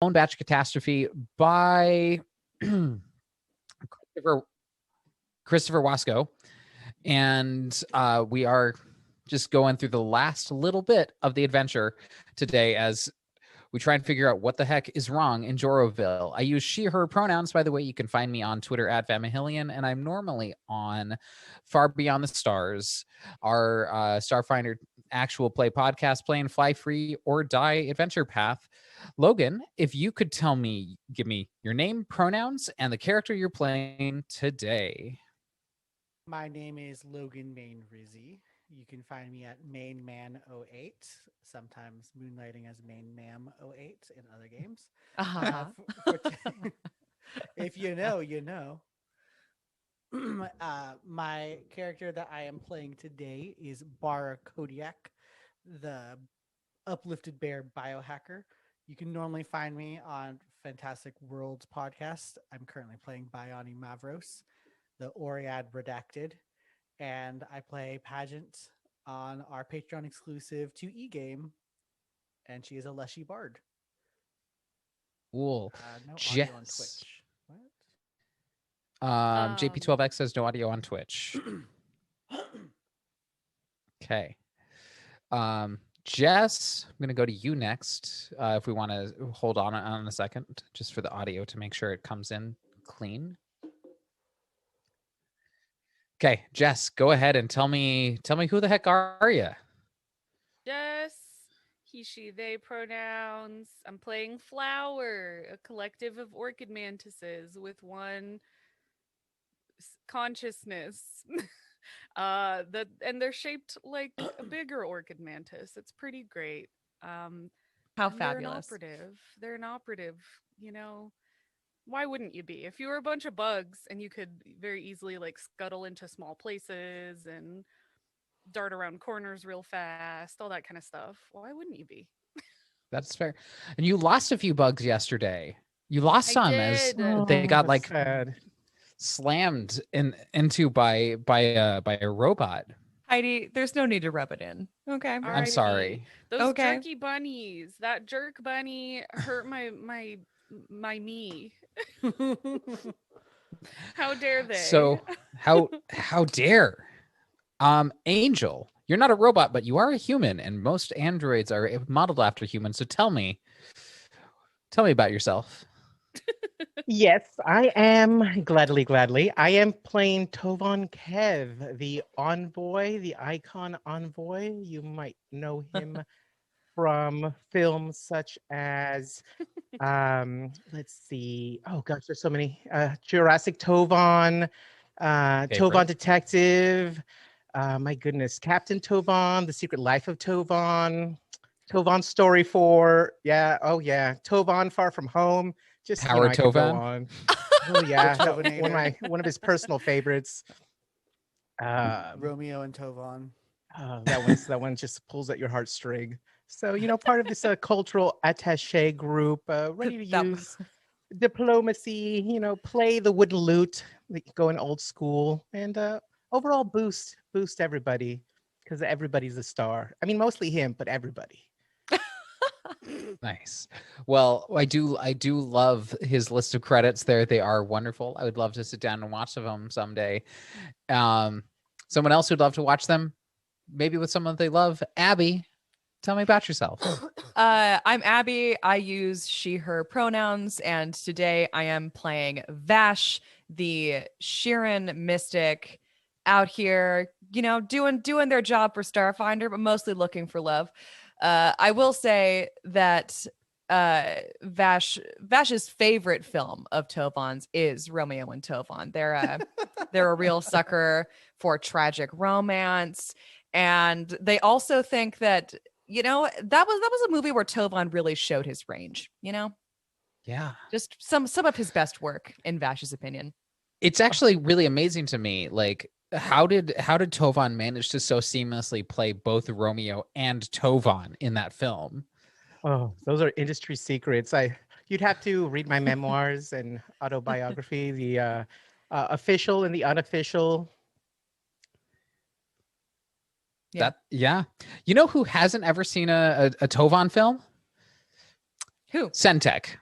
Own Batch Catastrophe by Christopher Wasco. And we are just going through the last little bit of the adventure today as we try and figure out what the heck is wrong in Joroville. I use she, her pronouns, by the way. You can find me on Twitter at Vamahillion, and I'm normally on Far Beyond the Stars, our Starfinder actual play podcast, playing Fly Free or Die Adventure Path. Logan, if you could give me your name, pronouns, and the character you're playing today. My name is Logan Main Rizzi. You can find me at mainman08, sometimes moonlighting as mainmam08 in other games. If you know, you know. My character that I am playing today is Bara Kodiak, the uplifted bear biohacker. You can normally find me on Fantastic Worlds podcast. I'm currently playing Bioni Mavros, the Oriad Redacted, and I play Pageant on our Patreon exclusive 2E game, and she is a Leshy Bard. Cool. No audio on Twitch. What? JP12X says no audio on Twitch. Okay. Jess, I'm going to go to you next. If we want to hold on a second, just for the audio to make sure it comes in clean. Okay, Jess, go ahead and tell me who the heck are you? Jess, he, she, they pronouns. I'm playing Flower, a collective of orchid mantises with one consciousness. And they're shaped like a bigger orchid mantis. It's pretty great. How fabulous. They're an operative, you know. Why wouldn't you be? If you were a bunch of bugs and you could very easily like scuttle into small places and dart around corners real fast, all that kind of stuff, why wouldn't you be? That's fair. And you lost a few bugs yesterday. You lost some as they got like sad. Slammed into by a robot. Heidi, there's no need to rub it in. Okay. I'm sorry. Those jerky bunnies. That jerk bunny hurt my me. How dare they? So how dare? Angel, you're not a robot, but you are a human, and most androids are modeled after humans. So tell me about yourself. Yes, I am. Gladly. I am playing Tovan Kev, the envoy, the icon envoy. You might know him from films such as, let's see. Oh gosh, there's so many. Jurassic Tovan, Tovan Detective. My goodness, Captain Tovan, The Secret Life of Tovan, Tovan Story 4. Yeah. Oh yeah, Tovan Far From Home. Just Power Tovan. On. Oh yeah, one of his personal favorites. Romeo and Tovan. That one just pulls at your heartstring. So part of this cultural attaché group, ready to use diplomacy. Play the wooden lute, going old school, and overall boost everybody because everybody's a star. I mean, mostly him, but everybody. Nice. Well, I do love his list of credits there. They are wonderful. I would love to sit down and watch them someday. Someone else who'd love to watch them, maybe with someone they love. Abby, tell me about yourself. I'm Abby. I use she, her pronouns, and today I am playing Vash, the Sheeran mystic, out here, doing their job for Starfinder, but mostly looking for love. I will say that Vash's favorite film of Tovan's is Romeo and Tovan. They're a real sucker for tragic romance, and they also think that that was a movie where Tovan really showed his range. Yeah, just some of his best work in Vash's opinion. It's actually really amazing to me, like. How did Tovan manage to so seamlessly play both Romeo and Tovan in that film? Oh, those are industry secrets. You'd have to read my memoirs and autobiography, the official and the unofficial. Yeah. You know who hasn't ever seen a Tovan film? Who? Centec.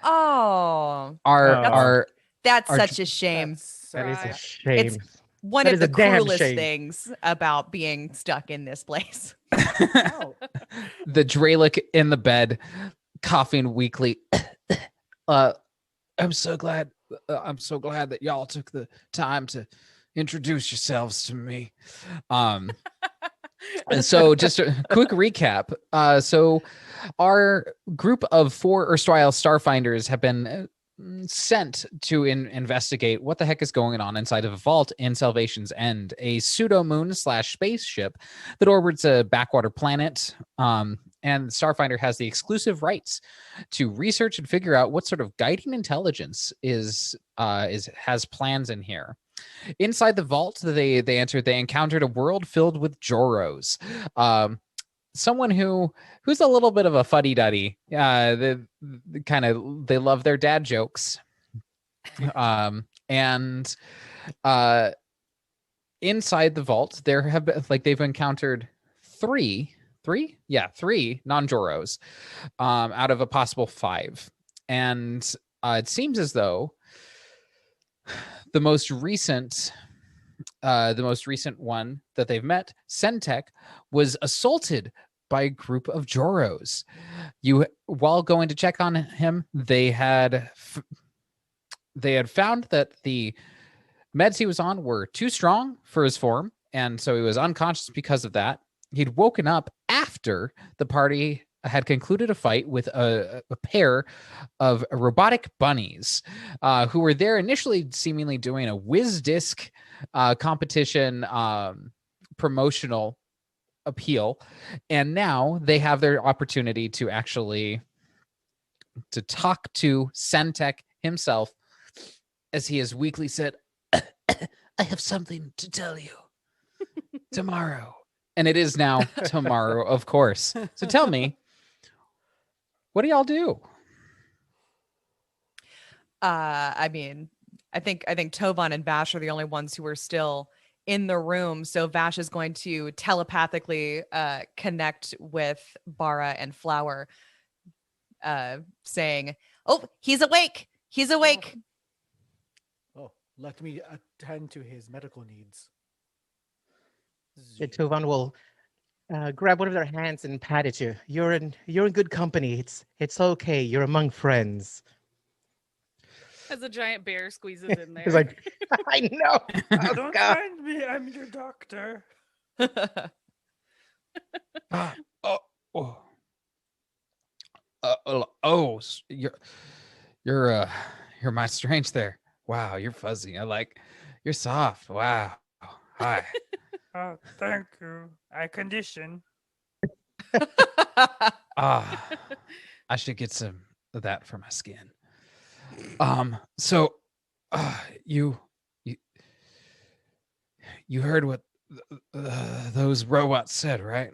Oh, Our That's- our that's Our such a shame. That's That is a Right. shame. One that of is the a damn cruelest shame. things about being stuck in this place. Oh, the Dralic in the bed, coughing weakly. I'm so glad. I'm so glad that y'all took the time to introduce yourselves to me. And so just a quick recap. So our group of 4 erstwhile Starfinders have been sent to investigate what the heck is going on inside of a vault in Salvation's End, a pseudo moon / spaceship that orbits a backwater planet. And Starfinder has the exclusive rights to research and figure out what sort of guiding intelligence has plans in here. Inside the vault they encountered a world filled with Joros. Someone who's a little bit of a fuddy-duddy. They love their dad jokes. And inside the vault there have been, they've encountered three non-Joros out of a possible 5. And it seems as though the most recent one that they've met, Centec, was assaulted by a group of Joros. While going to check on him, they had found that the meds he was on were too strong for his form, and so he was unconscious because of that. He'd woken up after the party had concluded a fight with a pair of robotic bunnies who were there initially seemingly doing a whiz disc competition promotional appeal, and now they have their opportunity to actually talk to Centec himself, as he has weakly said, I have something to tell you tomorrow. And it is now tomorrow, of course. So tell me, what do y'all do? I mean, I think Tovan and Vash are the only ones who are still in the room. So Vash is going to telepathically connect with Bara and Flower, saying, "Oh, he's awake! He's awake!" oh, let me attend to his medical needs. Tovan will grab one of their hands and pat at you. You're in good company. It's okay. You're among friends. As a giant bear squeezes in there. He's like, I know. Oh, Don't God. mind me. I'm your doctor. You're my strange there. Wow, you're fuzzy. You're soft. Wow. Hi. Oh, thank you. I condition. I should get some of that for my skin. So you heard what those robots said, right?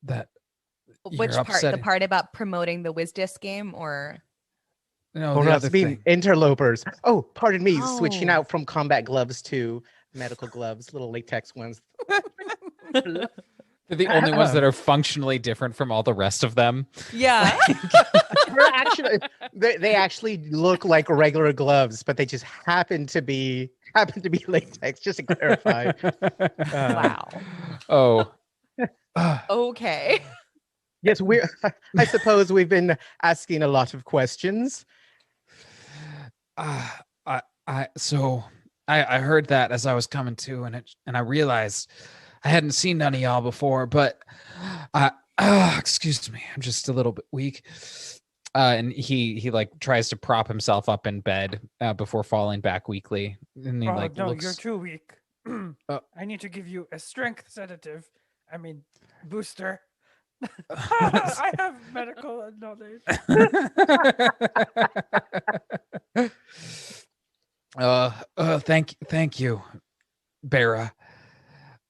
That Which you're part? The upsetting- part about promoting the WizDisc game, or No, Or the us other being thing. interlopers. Oh, pardon me. Switching Oh. out from combat gloves to medical gloves, little latex ones. They're the only ones that are functionally different from all the rest of them. yeah, They're actually, they actually look like regular gloves, but they just happen to be latex. Just to clarify. wow, Oh. okay. Yes, I suppose we've been asking a lot of questions. I heard that as I was coming to, and I realized I hadn't seen none of y'all before, but excuse me, I'm just a little bit weak. And he tries to prop himself up in bed before falling back weakly. And he Oh, no, looks. you're too weak. I need to give you a strength sedative. I mean, booster. I have medical knowledge. Thank you, Bara.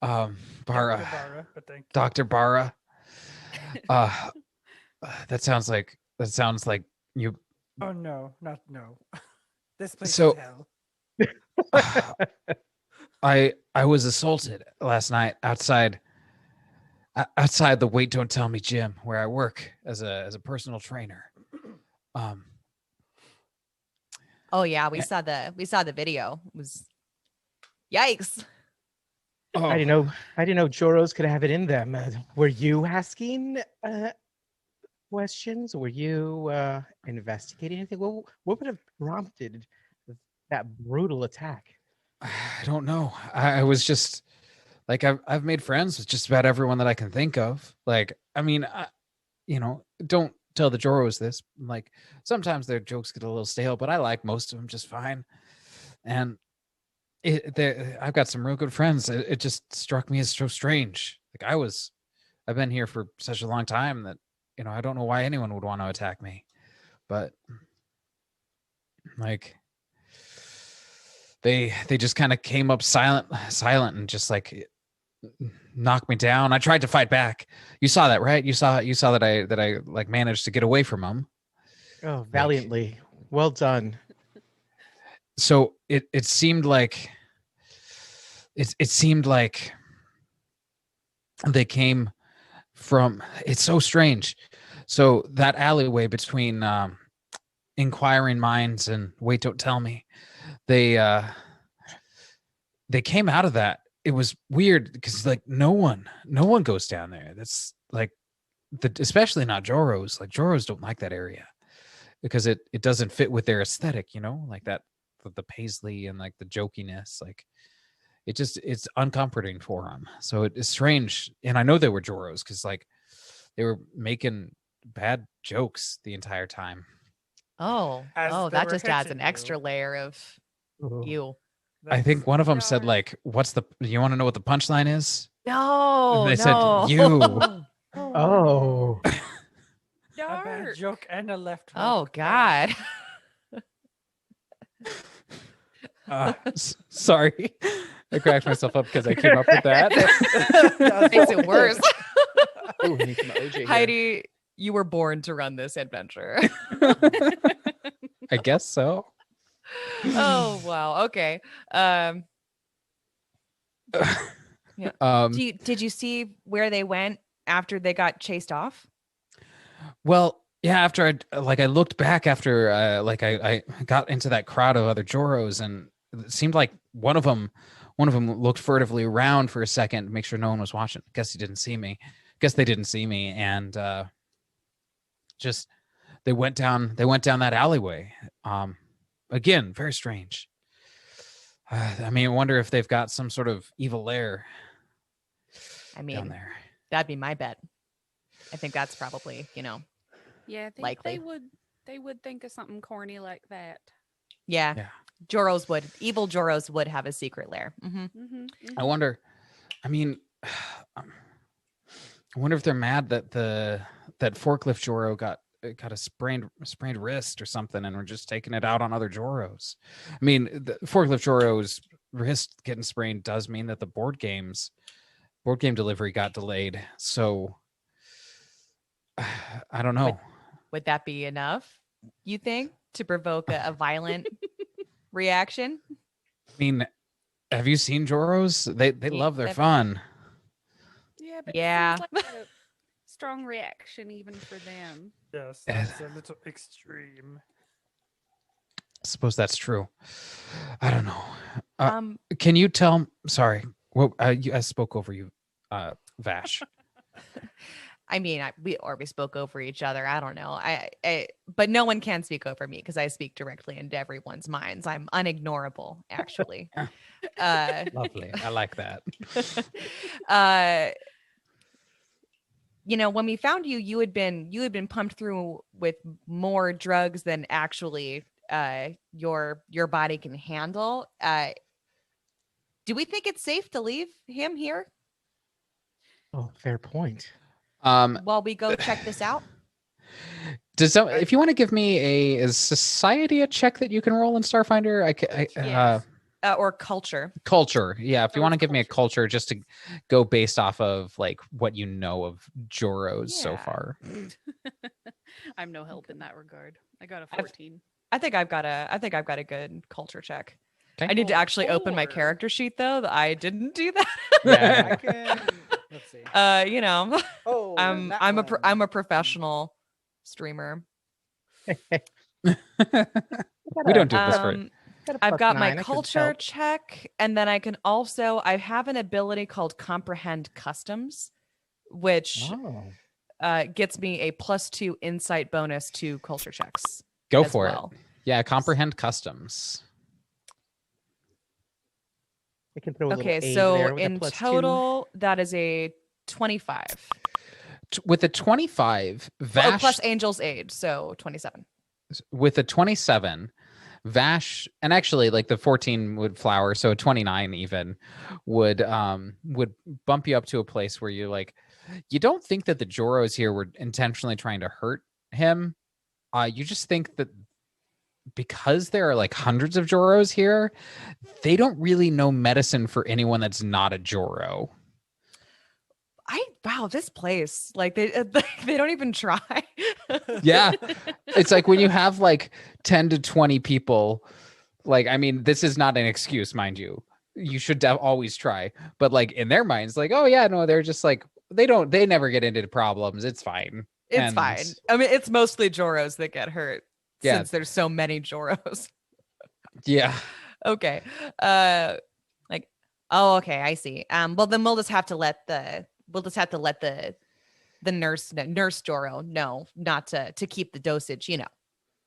Bara. Dr. Bara, but thank you. Dr. Bara. That sounds like you. Oh, no, not no. This place So- is hell. I was assaulted last night outside outside the Wait Don't Tell Me gym where I work as a personal trainer. Oh yeah, we Yeah. saw the video. It was yikes. Oh, I didn't know Joros could have it in them. Were you asking questions? Were you investigating anything? What would have prompted that brutal attack? I don't know. I was just like I've made friends with just about everyone that I can think of. Like, I mean, don't tell the Joros this. Like, sometimes their jokes get a little stale, but I like most of them just fine. And I've got some real good friends. It just struck me as so strange. Like, I've been here for such a long time that I don't know why anyone would want to attack me, but like they just kind of came up silent and just like knocked me down. I tried to fight back. You saw that, right? You saw that I like managed to get away from them. Oh, valiantly. Well done. So it seemed like they came from, it's so strange. So that alleyway between Inquiring Minds and Wait Don't Tell Me, they came out of that. It was weird because like no one goes down there. That's like especially not Joros. Like Joros don't like that area because it doesn't fit with their aesthetic, like that the paisley and like the jokiness, like it's uncomforting for them. So it is strange. And I know they were Joros because like they were making bad jokes the entire time. Oh, As they that were just adds hitting an extra you. layer of Oh. you. I think one of them said Darn. like, you want to know what the punchline is? No, They no. said you. Oh. A Dark. bad joke and a left hook. Oh God. Sorry. I cracked myself up because I came up with that. Makes it worse. Ooh, we need some OJ here. Heidi, you were born to run this adventure. I guess so. Oh wow. Okay. Yeah. Did you see where they went after they got chased off? Well, yeah, after I looked back after I got into that crowd of other Joros, and it seemed like one of them looked furtively around for a second to make sure no one was watching. Guess he didn't see me. Guess they didn't see me, and just they went down that alleyway. Again, very strange. I mean, I wonder if they've got some sort of evil lair I down mean, there. that'd be my bet. I think that's probably, Yeah, I think likely. they would think of something corny like that. yeah. Yeah. Evil Joros would have a secret lair. Mm-hmm. Mm-hmm, I wonder. I mean, I wonder if they're mad that that forklift Joro got a sprained wrist or something, and we're just taking it out on other Joros. I mean, the forklift Joro's wrist getting sprained does mean that the board game delivery got delayed. So I don't know. Would that be enough, you think, to provoke a violent reaction? I mean, have you seen Joros? They Yeah, love their they've- fun. Yeah, but Yeah. it seems like a strong reaction even for them. Yes, that's a little extreme. I suppose that's true. I don't know. Um, Can you tell? Sorry, well, I spoke over you, Vash. I mean, we spoke over each other. I don't know. But no one can speak over me because I speak directly into everyone's minds. I'm unignorable, actually. Lovely. I like that. When we found you, you had been pumped through with more drugs than actually your body can handle. Do we think it's safe to leave him here Oh, fair point. while we go check this out? If you want to give me is society a check that you can roll in Starfinder? Yes. Or culture? Culture. Yeah. If you Oh, want to give me a culture. culture just to go based off of like what you know of Joros so Yeah. far. I'm no help in that regard. I got a 14. I think I've got a good culture check. Okay. I need to Oh, actually open my 4. character sheet though. I didn't do that. I can. Let's see. You know, Oh, that I'm one. a professional streamer. We don't do this for it. Got a I've got my +9, I could culture help. check, and then I have an ability called comprehend customs, which Oh. gets me a +2 insight bonus to culture checks. Go as for well. it. Yeah, comprehend customs. I can throw a little Okay, aid so there with a in +2. total, that is a 25. With a 25, Oh, Vash plus Angel's Aid, so 27. with a 27, Vash, and actually like the 14 would flower, so a 29 even would bump you up to a place where you're like, you don't think that the Joros here were intentionally trying to hurt him. You just think that because there are like hundreds of Joros here, they don't really know medicine for anyone that's not a Joro. Wow, this place, like they they don't even try. Yeah. It's like when you have like 10 to 20 people, like, I mean, this is not an excuse, mind you. You should always try. But like in their minds, like, oh yeah, no, they're just like, they never get into problems. It's fine. It's fine. I mean, it's mostly Joros that get hurt Yeah. since there's so many Joros. Yeah. Okay. Like, oh, okay, I see. Well, then we'll just have to let the nurse Joro know not to keep the dosage,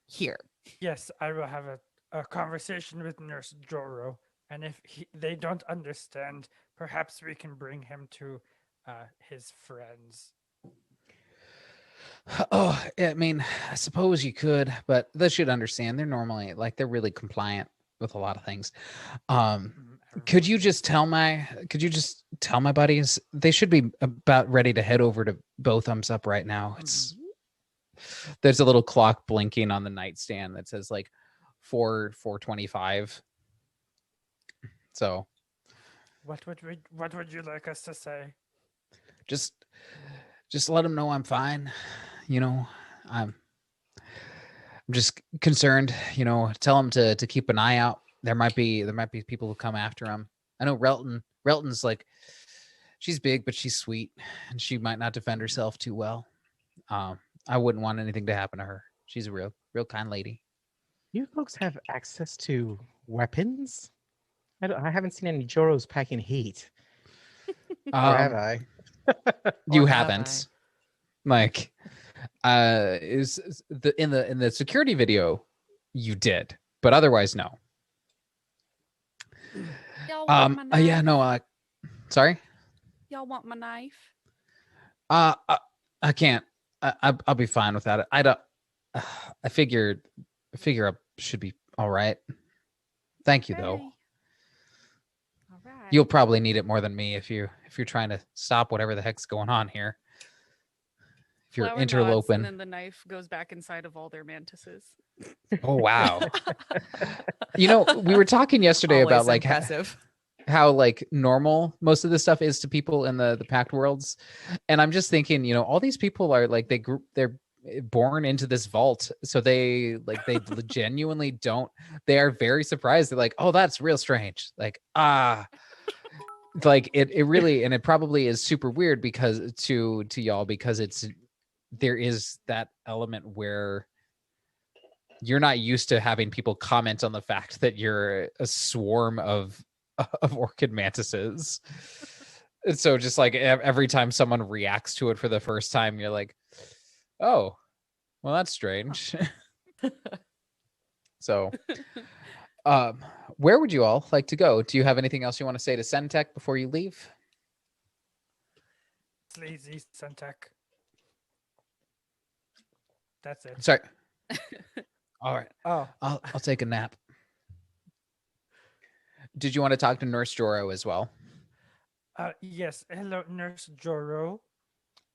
here. Yes, I will have a conversation with Nurse Joro, and if they don't understand, perhaps we can bring him to his friends. Oh, I mean, I suppose you could, but they should understand. They're normally like they're really compliant with a lot of things. Could you just tell my buddies they should be about ready to head over to Both Thumbs Up right now? There's a little clock blinking on the nightstand that says like 4:25. So What would you like us to say? just let them know I'm fine. I'm just concerned, tell them to keep an eye out. There might be people who come after him. I know Relton's like, she's big, but she's sweet and she might not defend herself too well. I wouldn't want anything to happen to her. She's a real kind lady. You folks have access to weapons? I haven't seen any Joros packing heat. Or have I? You Or have haven't. Like, is in the security video, you did, but otherwise no. Y'all want my knife? Yeah, no. Sorry. Y'all want my knife? I can't. I'll be fine without it. I don't. I figure I should be all right. Thank you though. Okay. All right. You'll probably need it more than me if you're trying to stop whatever the heck's going on here. If you're Flower nods, interloping. and then the knife goes back inside of all their mantises. Oh wow. We were talking yesterday Always about like impressive. how like normal most of this stuff is to people in the packed worlds, and I'm just thinking, all these people are like they're born into this vault, so they genuinely don't. They are very surprised. They're like, oh, that's real strange. Like like it really, and it probably is super weird because to y'all because there is that element where you're not used to having people comment on the fact that you're a swarm of orchid mantises. And so just like every time someone reacts to it for the first time, you're like, oh, well, that's strange. So where would you all like to go? Do you have anything else you want to say to Centec before you leave? Sleazy Centec. That's it. Sorry. All right. Oh, I'll take a nap. Did you want to talk to Nurse Joro as well? Yes. Hello, Nurse Joro.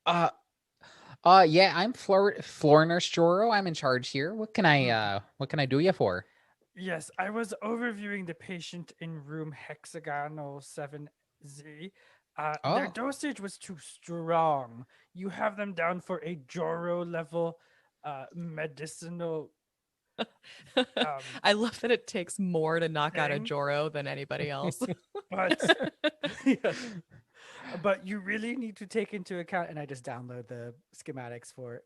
Yeah, I'm Floor Nurse Joro. I'm in charge here. What can I do you for? Yes, I was overviewing the patient in room hexagonal 7Z. Their dosage was too strong. You have them down for a Joro level medicinal. I love that it takes more to knock out a thing. Joro than anybody else. But But you really need to take into account, and I just download the schematics for,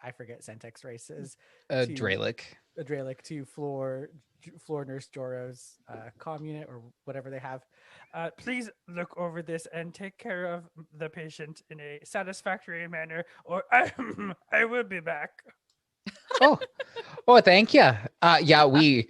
I forget Centex races. Dralic. A Dralic to floor nurse Joro's comm unit or whatever they have. Please look over this and take care of the patient in a satisfactory manner, or I will be back. Oh, thank you. Yeah, we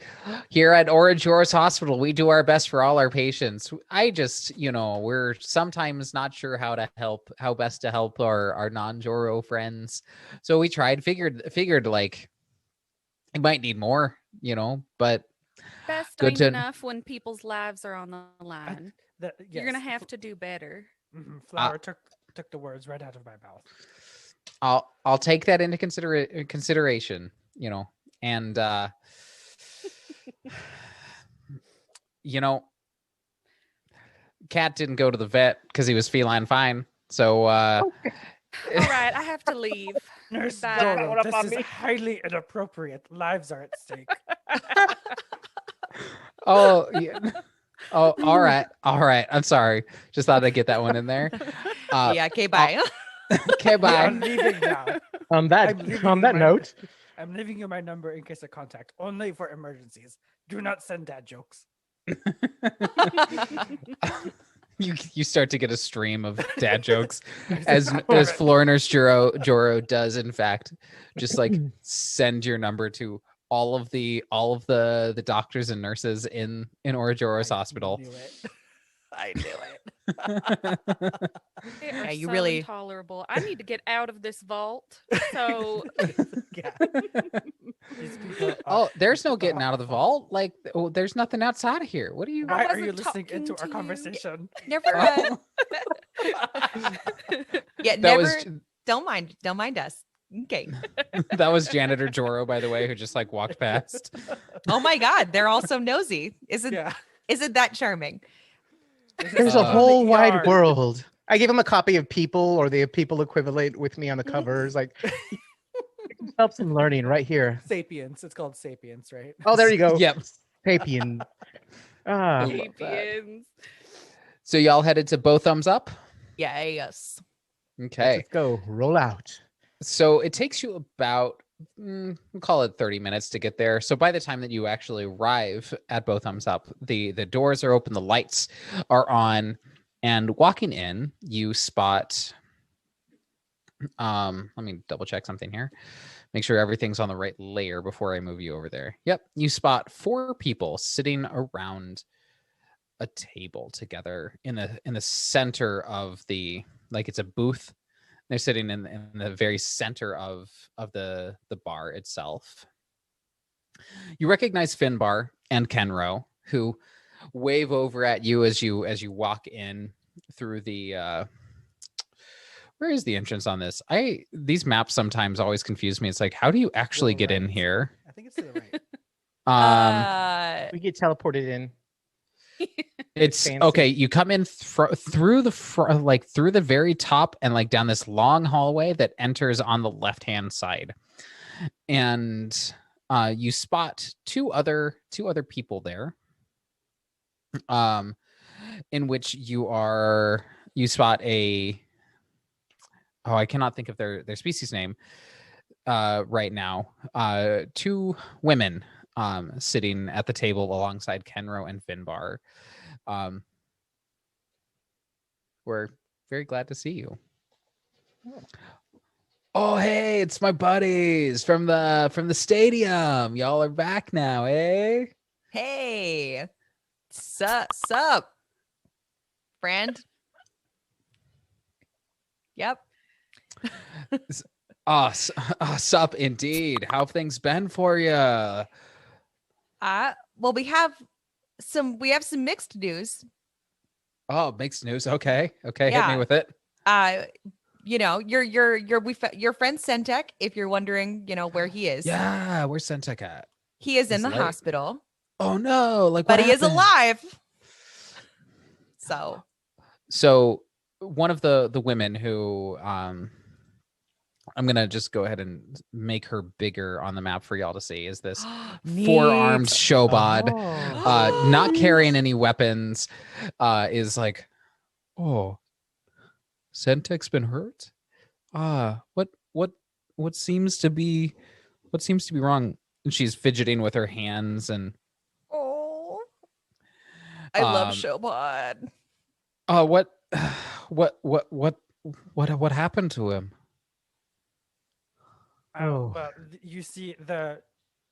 here at Ourojoros Hospital, we do our best for all our patients. I just, we're sometimes not sure how best to help our non-Joro friends. So we figured like it might need more, but Best good ain't to enough when people's lives are on the line. You're gonna have to do better. Flower took the words right out of my mouth. I'll take that into consideration, and Cat didn't go to the vet because he was feline fine. So All right, I have to leave. Nurse Goodbye. Joro, this is highly inappropriate. Lives are at stake. Oh, yeah. Oh, all right. I'm sorry. Just thought I'd get that one in there. Yeah, okay, bye. Okay, bye. I'm leaving now. On that note, I'm leaving you my number in case of contact, only for emergencies. Do not send dad jokes. You start to get a stream of dad jokes as floor nurse Joro does in fact just like send your number to all of the doctors and nurses in Ourojoros Hospital. I knew it. They are Yeah, you so really- intolerable. I need to get out of this vault. So Yeah. These people are- Oh, there's no people are getting out of the awful. vault. Like, there's nothing outside of here. What are you? Why are wasn't you listening talking into to our you. conversation? Never. Oh, Yeah, that never. was Don't mind us. Okay. that was janitor Joro, by the way, who just like walked past. Oh my God, they're all so nosy. Isn't Yeah. that charming? there's a Uh, whole the wide ER. world. I gave him a copy of People, or the People equivalent, with me on the covers. Like, helps him learning right here. Sapiens. It's called Sapiens, right? Oh, there you go. Yep. Sapien. Ah, I love that. Sapiens. So y'all headed to Both Thumbs Up. Yeah, yes. Okay. let's go. Roll out. So it takes you about, we'll call it 30 minutes to get there. So by the time that you actually arrive at Both Thumbs Up, the doors are open, the lights are on, and walking in, you spot, let me double check something here. Make sure everything's on the right layer before I move you over there. Yep. You spot 4 people sitting around a table together in the center of like it's a booth. They're sitting in the very center of the bar itself. You recognize Finbar and Kenro, who wave over at you as you walk in through the where is the entrance on this? These maps sometimes always confuse me. It's like, how do you actually To the get in right. here? I think it's to the right. We get teleported in. It's fancy. okay. You come in through the very top and like down this long hallway that enters on the left-hand side, and you spot two other people there. In which you spot a. Oh, I cannot think of their species name right now. 2 women sitting at the table alongside Kenro and Finbar. We're very glad to see you. Oh, hey, it's my buddies from the stadium. Y'all are back now, eh? Hey, sup, friend? Yep. Sup indeed. How have things been for you? Well, we have some mixed news. Oh, mixed news. Okay, hit me Yeah. with it. Your friend Centec, if you're wondering, where he is. Yeah, where's Centec at? He is in He's the late. hospital, Oh no, like but what he is happened? alive. So one of the women who I'm gonna just go ahead and make her bigger on the map for y'all to see is this four-armed showbod, Oh. not carrying any weapons, is like, oh, Sentek's been hurt? What seems to be wrong? And she's fidgeting with her hands and Oh, I love Um, Shobot. what what happened to him? Oh. Well, you see, the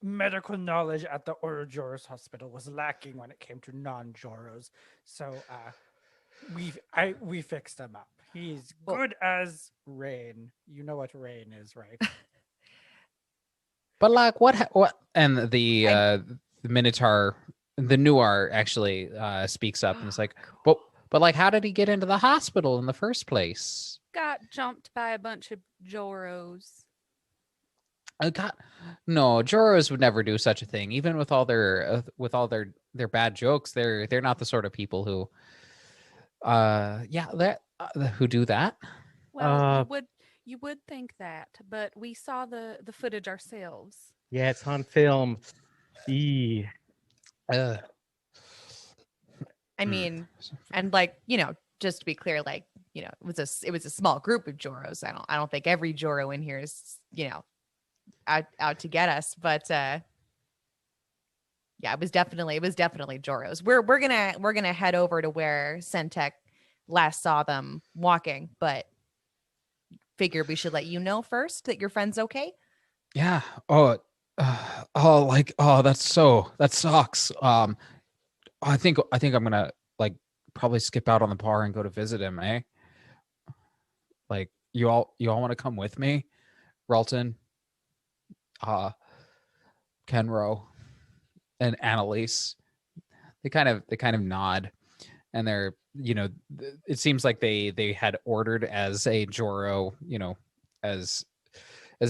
medical knowledge at the Ourojoros Hospital was lacking when it came to non-Joros. So we fixed him up. He's Well- good as rain. You know what rain is, right? But like what and the Minotaur, the Nuar actually speaks up and is like, but like how did he get into the hospital in the first place? Got jumped by a bunch of Joros. No, Joros would never do such a thing. Even with all their bad jokes, they're not the sort of people who who do that. Well, you would think that, but we saw the footage ourselves. Yeah, it's on film. Eee. Uh, I mean, and like, just to be clear, like, it was a small group of Joros. I don't think every Joro in here is, out to get us, but yeah, it was definitely Joros. We're gonna head over to where Sentek last saw them walking, but figure we should let you know first that your friend's okay. Yeah. That sucks. I think I'm gonna like probably skip out on the bar and go to visit him, eh? Like you all want to come with me, Ralton, Kenro, and Annalise. They kind of nod, and they're it seems like they had ordered as a Joro, as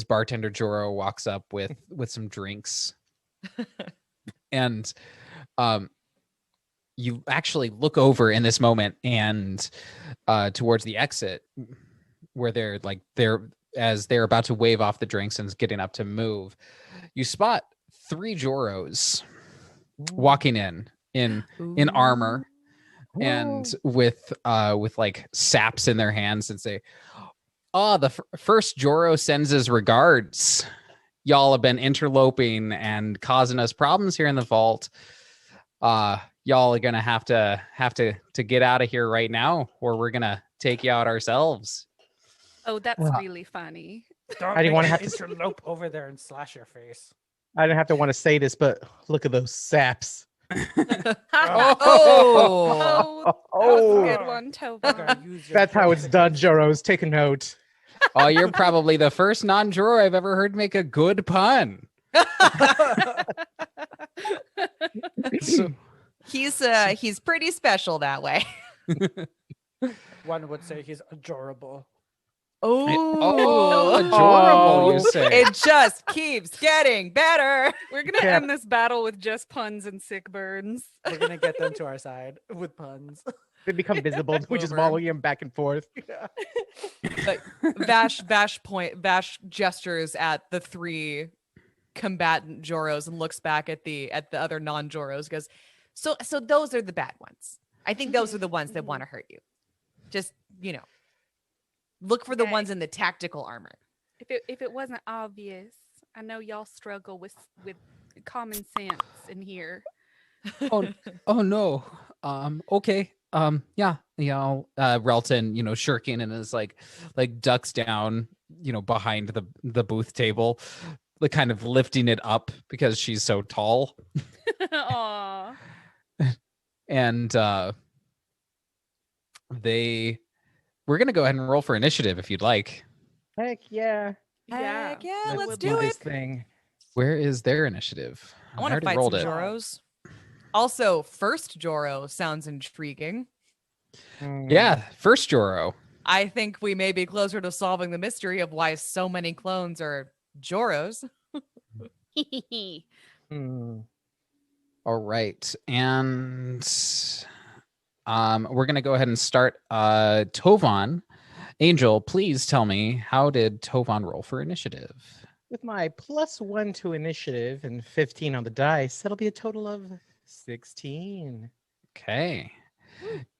bartender Joro walks up with some drinks, and you actually look over in this moment and towards the exit where they're about to wave off the drinks and getting up to move, you spot 3 Joros walking in armor and with like saps in their hands and say, "Oh, the first Joro sends his regards. Y'all have been interloping and causing us problems here in the vault. Y'all are gonna have to get out of here right now, or we're gonna take you out ourselves." Oh, that's Well, really funny. Don't I didn't wanna make have me to- interlope over there and slash your face. I didn't have to want to say this, but look at those saps. Oh, Oh, that was a good one, Tova. Use your That's how it's joystick done, instead. Joros. Take a note. Oh, you're probably the first non-Joro I've ever heard make a good pun. So, he's pretty special that way. One would say he's adorable. oh, adorable, you say. It just keeps getting better. We're gonna Yeah. end this battle with just puns and sick burns. We're gonna get them to our side with puns. They become visible. We just Over. volley them back and forth. Yeah. Vash gestures at the 3 combatant Joros and looks back at the other non-Joros. Goes, so those are the bad ones. I think those are the ones that want to hurt you. Just look for the Okay. ones in the tactical armor. If it wasn't obvious, I know y'all struggle with common sense in here. Oh no. Okay. Yeah. Relton, shirking and is like ducks down, behind the booth table, like kind of lifting it up because she's so tall. Aw. And we're gonna go ahead and roll for initiative if you'd like. Heck yeah. Heck yeah, I let's would do love this it. thing. Where is their initiative? I want to already fight some rolled it. Joros. Also, first Joro sounds intriguing. Yeah, first Joro. I think we may be closer to solving the mystery of why so many clones are Joros. Hmm. All right. And we're gonna go ahead and start Tovan. Angel, please tell me, how did Tovan roll for initiative? With my +1 to initiative and 15 on the dice, that'll be a total of 16. Okay.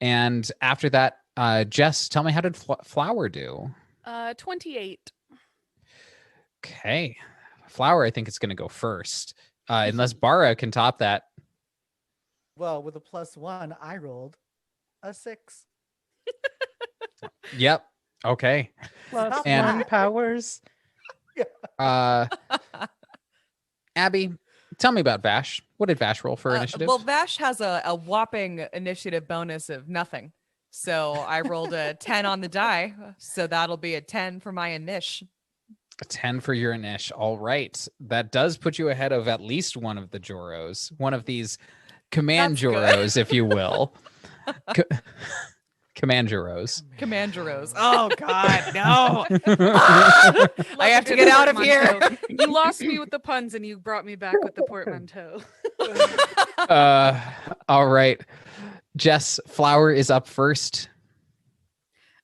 And after that, Jess, tell me, how did Flower do? 28. Okay. Flower, I think it's going to go first. Unless Bara can top that. Well, with a +1, I rolled a 6. Yep. Okay. Plus And- 1 powers. Abby, tell me about Vash. What did Vash roll for initiative? Well, Vash has a whopping initiative bonus of nothing. So I rolled a 10 on the die. So that'll be a 10 for my inish. A 10 for your inish. All right. That does put you ahead of at least one of the Joros. One of these command That's good. Joros, if you will. Command Joros. Commanderos. Oh, God, no. Love I a have to good get out of here. portmanteau. You lost me with the puns and you brought me back with the portmanteau. All right. Jess, Flower is up first.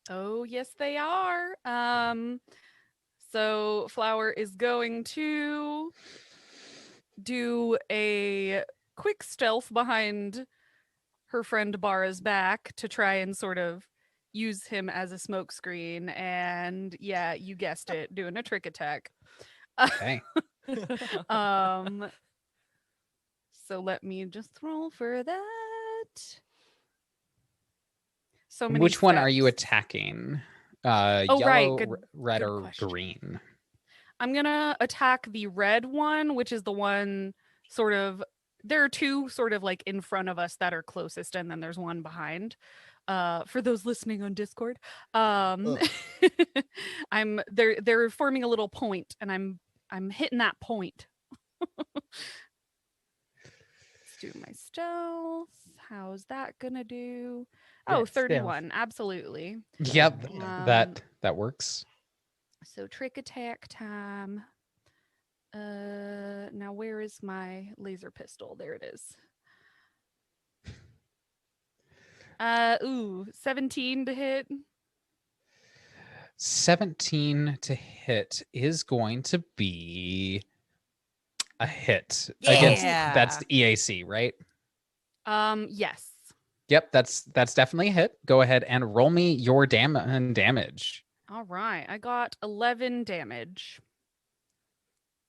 Oh, yes, they are. So Flower is going to do a quick stealth behind her friend Bara's back to try and sort of use him as a smokescreen. And yeah, you guessed it, doing a trick attack. Okay. So let me just roll for that. So many Which one are you steps. attacking? Oh, Yellow, right. Good- red, good or question. green? I'm gonna attack the red one, which is the one sort of. There are two sort of like in front of us that are closest, and then there's one behind. For those listening on Discord, they're forming a little point, and I'm hitting that point. Let's do my stealth. How's that gonna do? Oh, Yeah, stealth. 31. Absolutely. Yep. Um, That works. So trick attack time. Now where is my laser pistol? There it is. 17 to hit. 17 to hit is going to be a hit against that's the EAC, right? Yes. Yep, that's definitely a hit. Go ahead and roll me your damage. All right. I got 11 damage.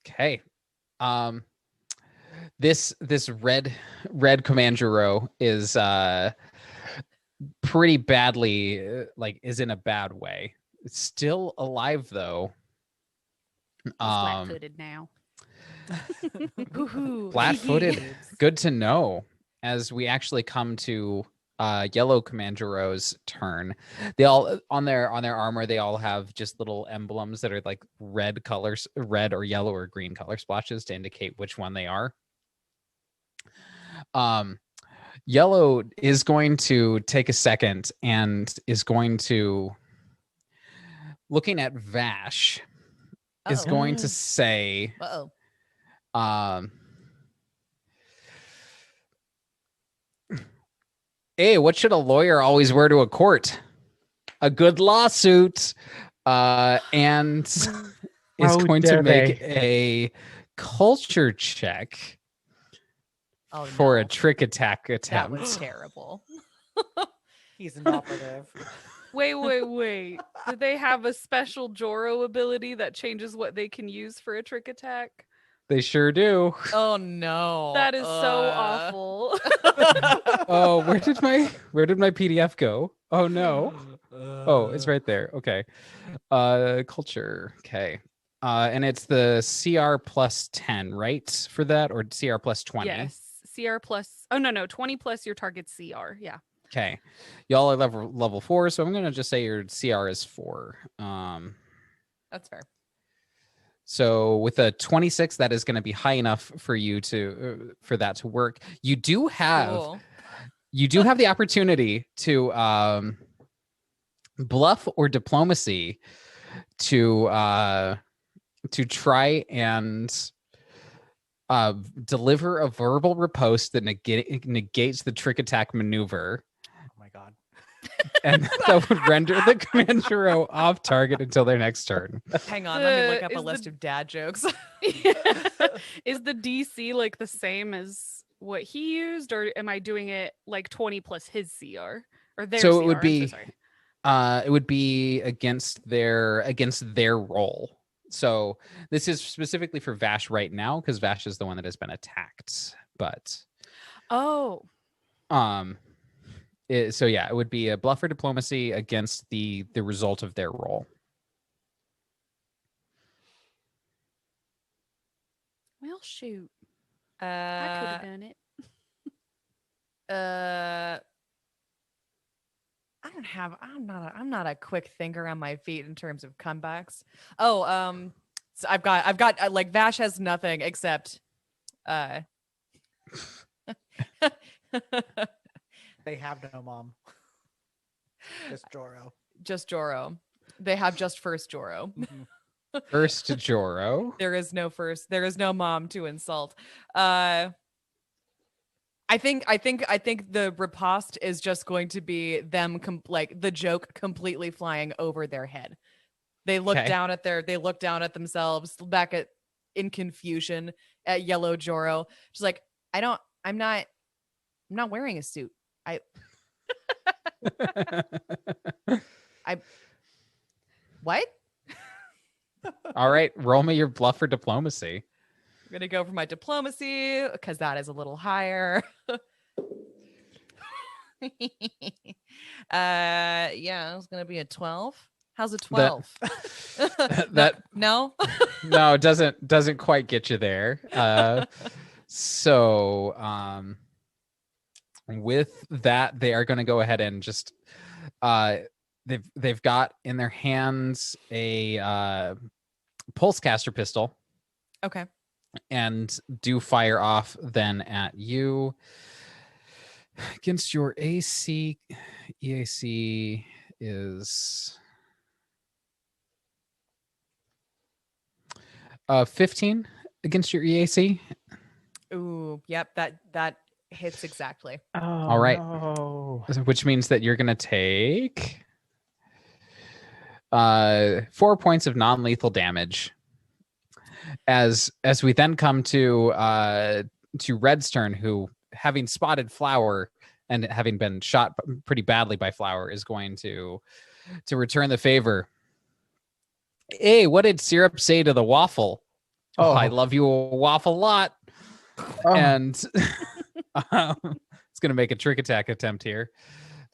Okay. This red Commandeero is pretty badly is in a bad way. It's still alive though. He's flat-footed now. Woohoo. Flat-footed. Good to know. As we actually come to yellow Commandeero's turn, they all on their armor, they all have just little emblems that are like red colors, red or yellow or green color splotches to indicate which one they are. Yellow is going to take a second and is going to, looking at Vash, is going to say, hey, what should a lawyer always wear to a court? A good lawsuit. And is going to make a culture check for a trick attack That attempt. was terrible. He's an operative. Wait. Do they have a special Joro ability that changes what they can use for a trick attack? They sure do. Oh no. That is so awful. Oh, where did my PDF go? Oh no. Oh, it's right there. Okay. Culture. Okay. And it's the CR plus 10, right? For that, or CR plus 20? Yes. CR plus. Oh no, 20 plus your target's CR. Yeah. Okay. Y'all are level 4, so I'm gonna just say your CR is 4. That's fair. So with a 26, that is going to be high enough for you to for that to work. You do have the opportunity to bluff or diplomacy to try and deliver a verbal riposte that negates the trick attack maneuver. Oh my god. And that would render the Commandeero off target until their next turn. Hang on, let me look up a Is list of dad jokes. Is the DC like the same as what he used, or am I doing it like 20 plus his CR or their So CR? it would I'm so be sorry. it would be against their roll. So this is specifically for Vash right now because Vash is the one that has been attacked. But Oh, so yeah, it would be a bluff or diplomacy against the result of their roll. well, shoot. I could have done it. I'm not a quick thinker on my feet in terms of comebacks. Oh, so I've got like Vash has nothing except They have no mom. Just Joro. just Joro. They have just first Joro. Mhm. First to Joro. There is no first. There is no mom to insult. I think the riposte is just going to be them like the joke completely flying over their head. They look Okay. down at themselves, back in confusion at yellow Joro. She's like, I'm not wearing a suit. What? All right, roll me your bluff or diplomacy. I'm gonna go for my diplomacy because that is a little higher. Yeah, it's gonna be a 12. How's a 12? That no. no, it doesn't quite get you there. With that, they are going to go ahead and just they've got in their hands a pulse caster pistol. Okay. And do fire off then at you against your AC. EAC is 15 against your EAC. Ooh, yep, that hits exactly. Oh, all right. No. Which means that you're going to take 4 points of non-lethal damage. As we then come to Red's turn, who, having spotted Flower and having been shot pretty badly by Flower, is going to return the favor. Hey, what did Syrup say to the waffle? Oh, I love you a waffle lot. Oh. And it's going to make a trick attack attempt here.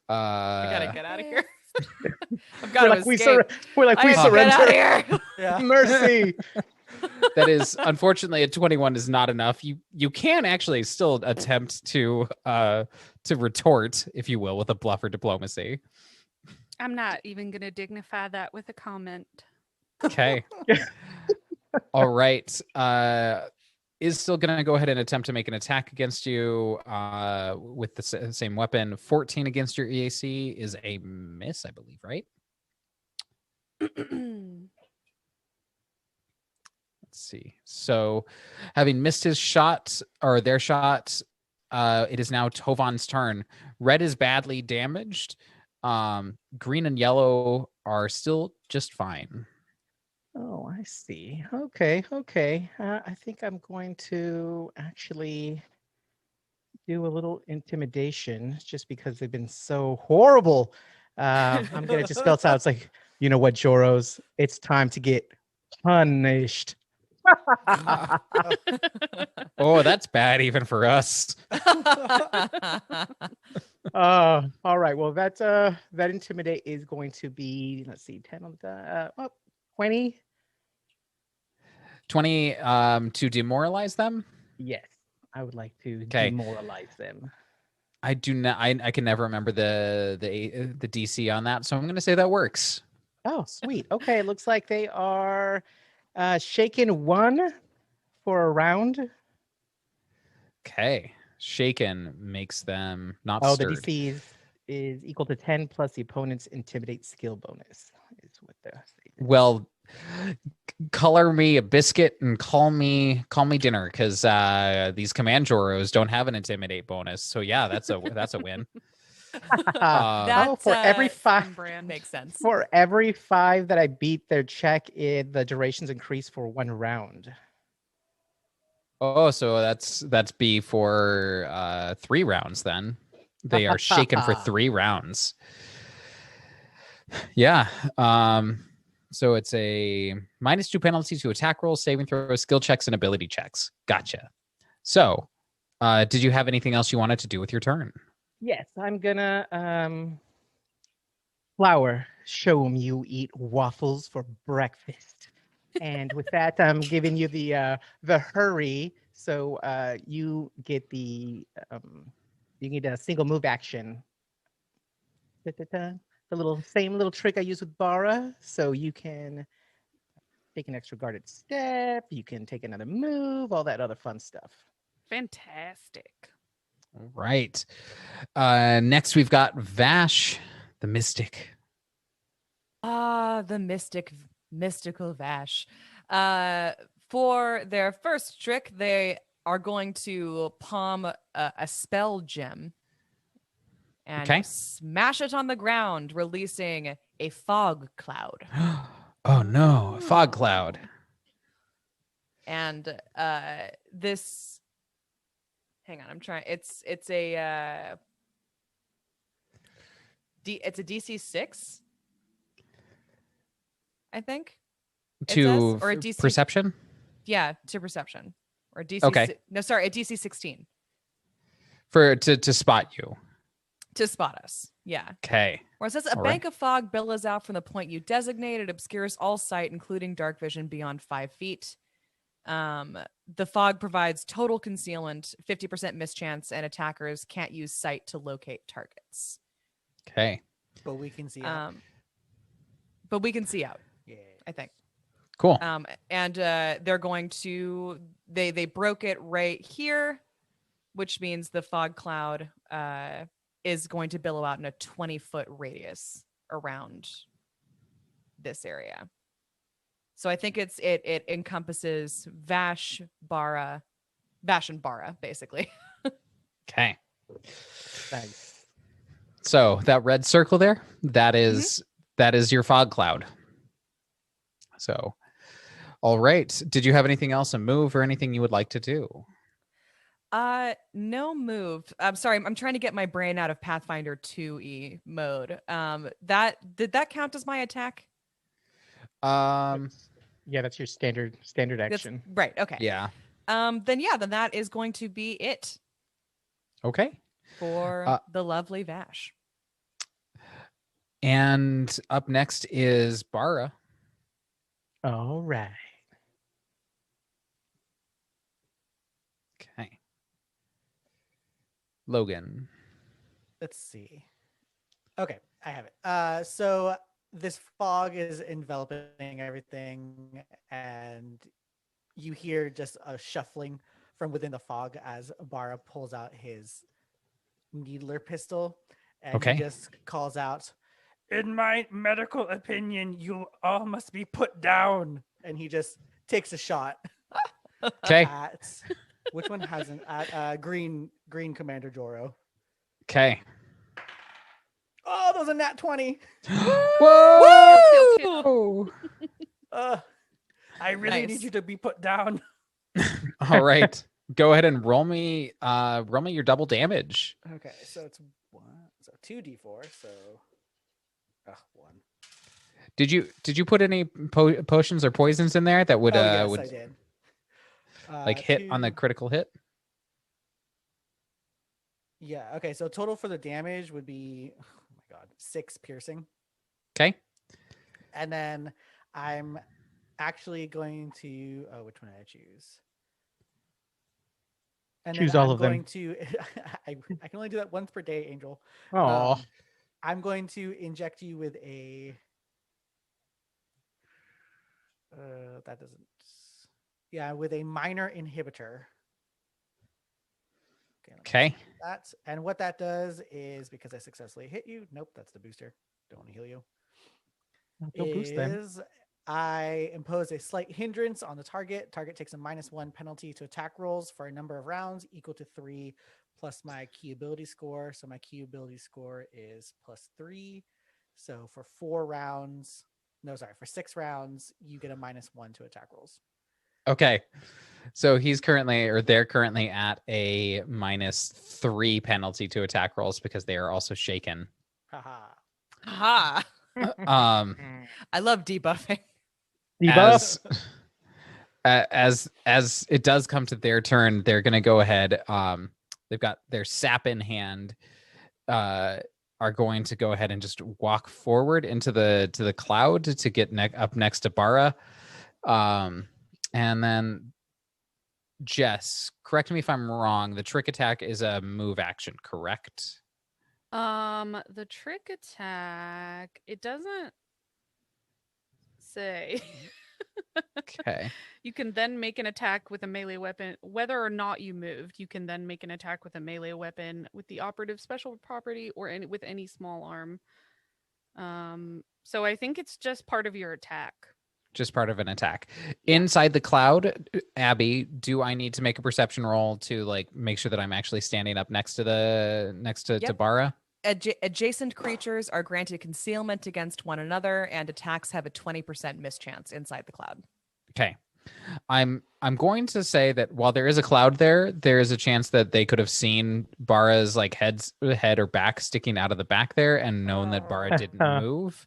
I gotta get out of here. I've We're got to like, escape. we're like, we I have to get out of surrender. here. Yeah. Mercy. That is, unfortunately, a 21 is not enough. You can actually still attempt to retort, if you will, with a bluff or diplomacy. I'm not even going to dignify that with a comment. Okay. All right. Is still going to go ahead and attempt to make an attack against you with the same weapon. 14 against your EAC is a miss, I believe, right? Let's see. So having missed his shot or their shot, it is now Tovan's turn. Red is badly damaged. Green and yellow are still just fine. Oh, I see. Okay. I think I'm going to actually do a little intimidation just because they've been so horrible. I'm going to just spell out. It's like, you know what, Joros? It's time to get punished. Oh, that's bad even for us. All right. Well, that intimidate is going to be, let's see, 10 on the 20. 20 to demoralize them. Yes, I would like to Okay. demoralize them. I do not. I can never remember the DC on that, so I'm going to say that works. Oh, sweet. Okay, it looks like they are shaken 1 for a round. Okay, shaken makes them not Oh, stirred. the DC is equal to 10 plus the opponent's intimidate skill bonus. Is what they're saying. Well, color me a biscuit and call me dinner, because these command Joros don't have an intimidate bonus. So yeah, that's a win. For every 5 brand. Makes sense. for every 5 that I beat their check, the durations increase for 1 round. Oh, so that's B for 3 rounds then. They are shaken for 3 rounds. Yeah. So it's a -2 penalty to attack rolls, saving throws, skill checks, and ability checks. Gotcha. So, did you have anything else you wanted to do with your turn? Yes, I'm gonna Flower, show 'em you eat waffles for breakfast. And with that, I'm giving you the hurry. So you get you need a single move action. Da-da-da. The same little trick I use with Bara. So you can take an extra guarded step. You can take another move. All that other fun stuff. Fantastic. All right. Next, we've got Vash, the Mystic. The mystical Vash. For their first trick, they are going to palm a spell gem and Okay. smash it on the ground, releasing a fog cloud. Oh no, a fog cloud. And this, hang on, I'm trying. It's a it's a DC 6, I think. It To says, or a DC perception? Yeah, to perception. Or DC. Okay. No, sorry, a DC 16 To spot you. to spot us. Yeah. Okay. Where it says a All bank of fog billows out from the point you designate. It obscures all sight, including dark vision beyond 5 feet. The fog provides total concealment, 50% mischance, and attackers can't use sight to locate targets. Okay. But we can see out. But we can see out, Yeah. I think. Cool. And they're going to they broke it right here, which means the fog cloud is going to billow out in a 20-foot radius around this area. So I think it encompasses Vash and Bara, basically. Okay. Nice. So that red circle there, that is your fog cloud. So, all right. Did you have anything else, a move or anything you would like to do? No move. I'm sorry. I'm trying to get my brain out of Pathfinder 2e mode. Did that count as my attack? Yeah, that's your standard action. Right. Okay. Yeah. Then that is going to be it Okay. for the lovely Vash. And up next is Bara. All right. Okay. Logan. Let's see. Okay, I have it. So this fog is enveloping everything, and you hear just a shuffling from within the fog as Bara pulls out his needler pistol, and Okay. he just calls out, In my medical opinion, you all must be put down. and he just takes a shot Okay. at which one hasn't at green Commander Joro. Okay. Oh, those are nat 20. Whoa! I really Nice. need you to be put down. All right. Go ahead and roll me your double damage. Okay, so it's 1, so 2d4, so 1. Did you put any potions or poisons in there that would Yes, would I did. like hit on the critical hit? Yeah. Okay. So total for the damage would be, oh my god, 6 piercing, Okay. and then I'm actually going to. Oh, which one did I choose? And Choose then all I'm of them. going to. I can only do that once per day, Angel. Oh, I'm going to inject you with a. That doesn't. Yeah, with a minor inhibitor. Okay. That, and what that does is, because I successfully hit you. Nope, that's the booster. Don't want to heal you. don't boost them. Is I impose a slight hindrance on the target. Target takes a -1 penalty to attack rolls for a number of rounds equal to 3 plus my key ability score. So my key ability score is +3. So for 6 rounds, you get a -1 to attack rolls. Okay. So he's currently, or they're currently at a -3 penalty to attack rolls because they are also shaken. Haha. Ha! Um, I love debuffing. Debuff. as it does come to their turn, they're going to go ahead. They've got their sap in hand. Are going to go ahead and just walk forward into the cloud to get up next to Bara. And then Jess, correct me if I'm wrong. The trick attack is a move action, correct? The trick attack, it doesn't say. Okay. You can then make an attack with a melee weapon, whether or not you moved. You can then make an attack with a melee weapon with the operative special property or with any small arm. So I think it's just part of your attack. Just part of an attack. Inside the cloud, Abby, do I need to make a perception roll to like make sure that I'm actually standing up next to Yep. Bara? Adjacent creatures are granted concealment against one another, and attacks have a 20% mischance inside the cloud. Okay. I'm going to say that while there is a cloud there is a chance that they could have seen Bara's like head or back sticking out of the back there and known that Bara didn't move,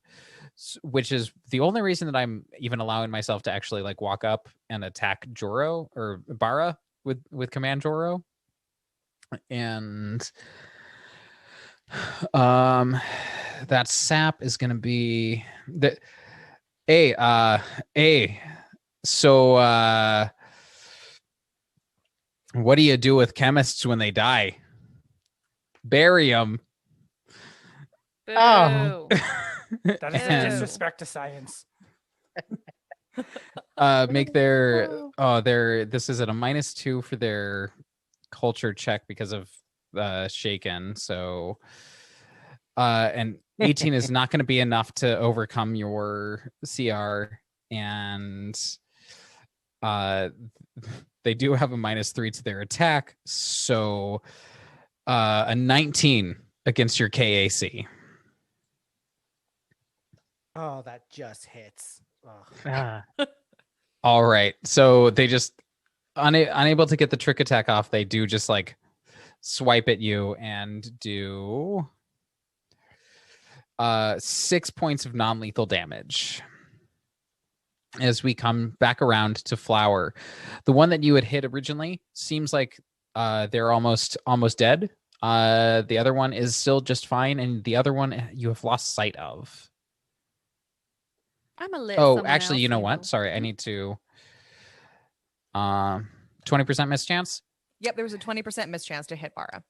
which is the only reason that I'm even allowing myself to actually like walk up and attack Joro or Bara with command Joro. And that sap is going to be the so what do you do with chemists when they die? Bury them. Oh. That is a And- disrespect to science. Make their this is at a -2 for their culture check because of shaken. So and 18 is not going to be enough to overcome your CR, and they do have a -3 to their attack, so a 19 against your KAC. Oh, that just hits. Ugh. Ah. All right, so they just unable to get the trick attack off. They do just like swipe at you and do 6 points of non-lethal damage. As we come back around to Flower, the one that you had hit originally seems like they're almost dead. The other one is still just fine, and the other one you have lost sight of. I'm gonna let Oh, someone actually, else you know what? Sorry, I need to 20% mischance. Yep, there was a 20% mischance to hit Bara.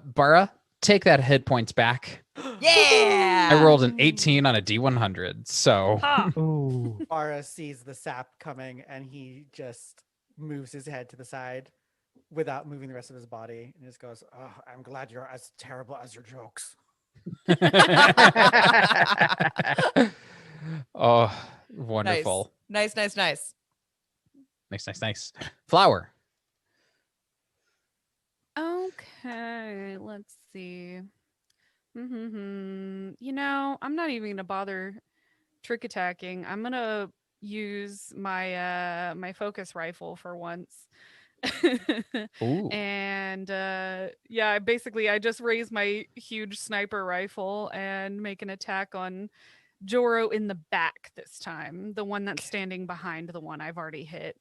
Bara, take that hit points back. Yeah! I rolled an 18 on a D100, so Ha! Ooh. Bara sees the sap coming and he just moves his head to the side without moving the rest of his body and just goes, "Oh, I'm glad you're as terrible as your jokes." Oh, wonderful. Nice. Nice. Flower. Okay, let's see. You know, I'm not even gonna bother trick attacking. I'm gonna use my my focus rifle for once. Ooh. And yeah, I just raise my huge sniper rifle and make an attack on Joro in the back this time, the one that's standing behind the one I've already hit.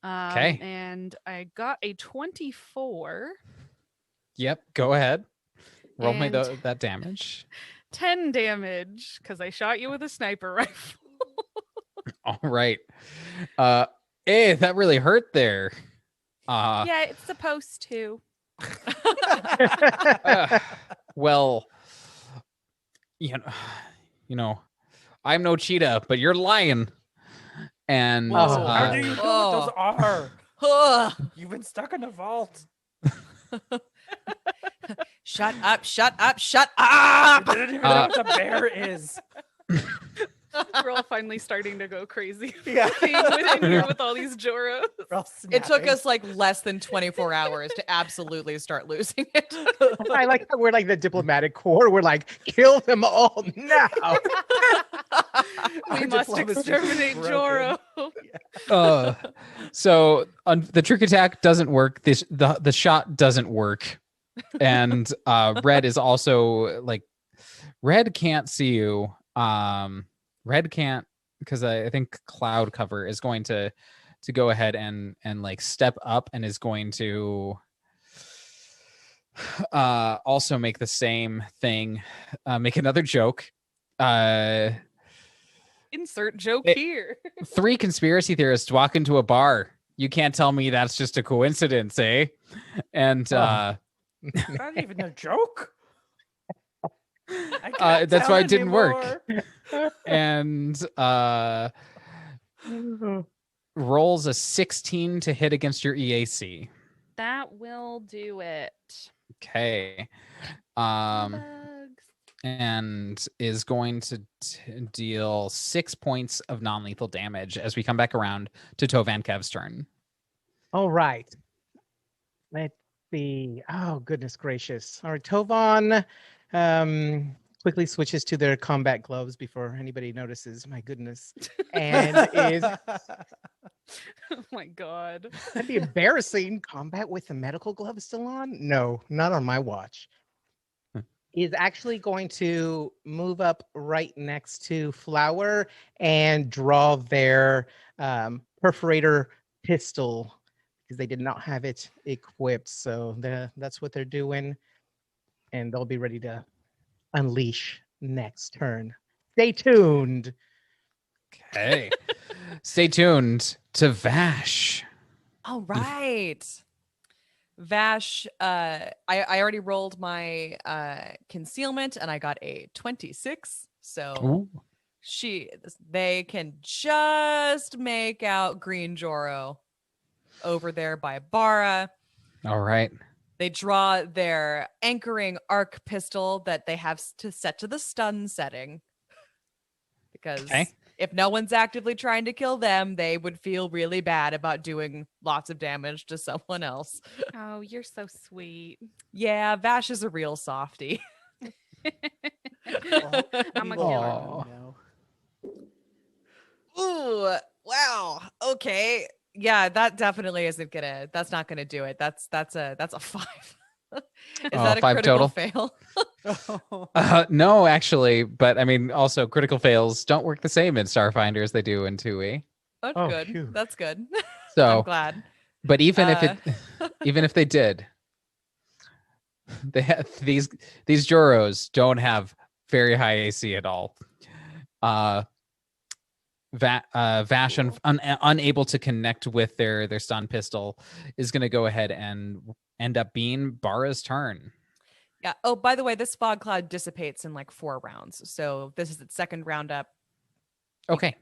Okay. And I got a 24. Yep, go ahead. Roll me And- that damage. 10 damage because I shot you with a sniper rifle. All right. That really hurt there. Yeah, it's supposed to. Well, you know, I'm no cheetah, but you're lying. And Oh. How do you know what those are? Ugh. You've been stuck in a vault. Shut up. You didn't even know what the bear is. We're all finally starting to go crazy. Yeah. Being within here with all these Joros. We're all It took snapping. us like less than 24 hours to absolutely start losing it. I like how we're like the diplomatic corps. We're like, kill them all now. We Our must diplomacy is exterminate broken. Joro. So the trick attack doesn't work. The shot doesn't work, and Red is also like Red can't see you. Red can't because I think cloud cover is going to go ahead and like step up and is going to also make the same thing, make another joke. Insert joke It- here. 3 conspiracy theorists walk into a bar. You can't tell me that's just a coincidence, eh? And Not even a joke. I can't that's tell why it didn't work. anymore. And rolls a 16 to hit against your EAC. That will do it. Okay. Bugs. And is going to deal 6 points of non-lethal damage as we come back around to Tovan Kev's turn. All right. Let's see. Oh, goodness gracious. All right, Tovan quickly switches to their combat gloves before anybody notices. My goodness. And is Oh my god. that'd be embarrassing. Combat with the medical gloves still on? No, not on my watch. Is actually going to move up right next to Flower and draw their perforator pistol because they did not have it equipped. So that's what they're doing. And they'll be ready to unleash next turn. Stay tuned. Okay. Stay tuned to Vash. All right. Vash, I already rolled my concealment and I got a 26. So they can just make out Green Joro over there by Bara. All right. They draw their anchoring arc pistol that they have to set to the stun setting. Because if no one's actively trying to kill them, they would feel really bad about doing lots of damage to someone else. Oh, you're so sweet. Yeah, Vash is a real softie. I'm a We will killer. Aw. know. Ooh, wow. Okay. Yeah, that definitely isn't gonna. That's not gonna do it. That's a 5. Is that a 5 critical total? fail? No, actually, but I mean, also critical fails don't work the same in Starfinder as they do in 2E. That's Oh, good. phew. That's good. I'm So, glad. but even if they did, they have these Joros don't have very high AC at all. Vash unable to connect with their stun pistol is going to go ahead and end up being Bara's turn. Yeah. Oh, by the way, this fog cloud dissipates in like 4 rounds. So this is its second round up. Okay.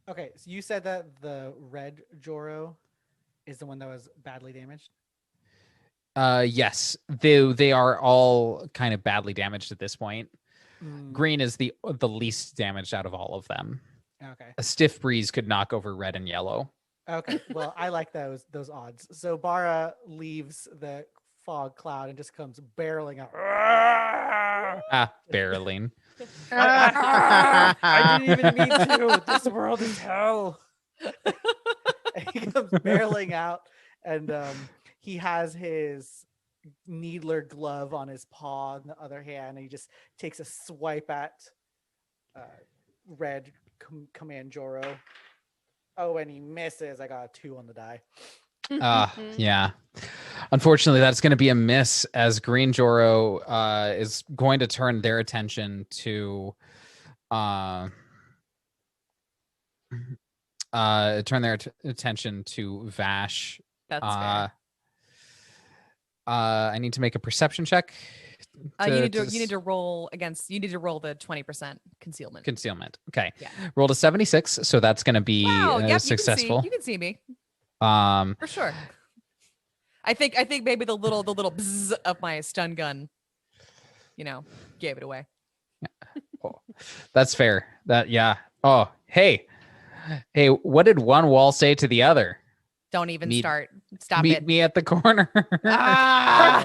Okay, so you said that the red Joro is the one that was badly damaged? Yes, they are all kind of badly damaged at this point. Mm, Green is the least damaged out of all of them. okay. A stiff breeze could knock over red and yellow. Okay. Well, I like those odds. So Bara leaves the fog cloud and just comes barreling out. Barreling. I didn't even mean to. This world is hell. And he comes barreling out, and he has his needler glove on his paw in the other hand, and he just takes a swipe at red command Joro. Oh, and he misses. I got a 2 on the die. Yeah. Unfortunately, that's going to be a miss as Green Joro is going to turn their attention to attention to Vash. That's fair. I need to make a perception check. You need to roll the 20% concealment. Concealment. Okay. Yeah. Rolled a 76, so that's going to be successful. You can see me. For For sure. I think maybe the little buzz of my stun gun, gave it away. Oh, that's fair. Oh, hey, what did one wall say to the other? Don't even Meet- start. Stop Meet it. me at the corner. Ah!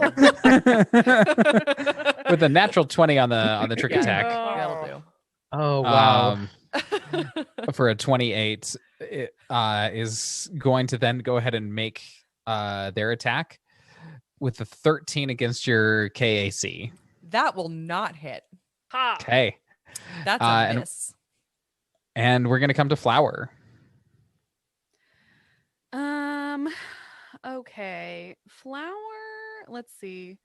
With a natural 20 on the trick Yeah. attack. That'll Oh wow. Um, do. for a 28, it is going to then go ahead and make their attack with a 13 against your KAC. That will not hit. Ha! Okay. That's a and- miss. And we're going to come to Flower. Okay. Flower, let's see.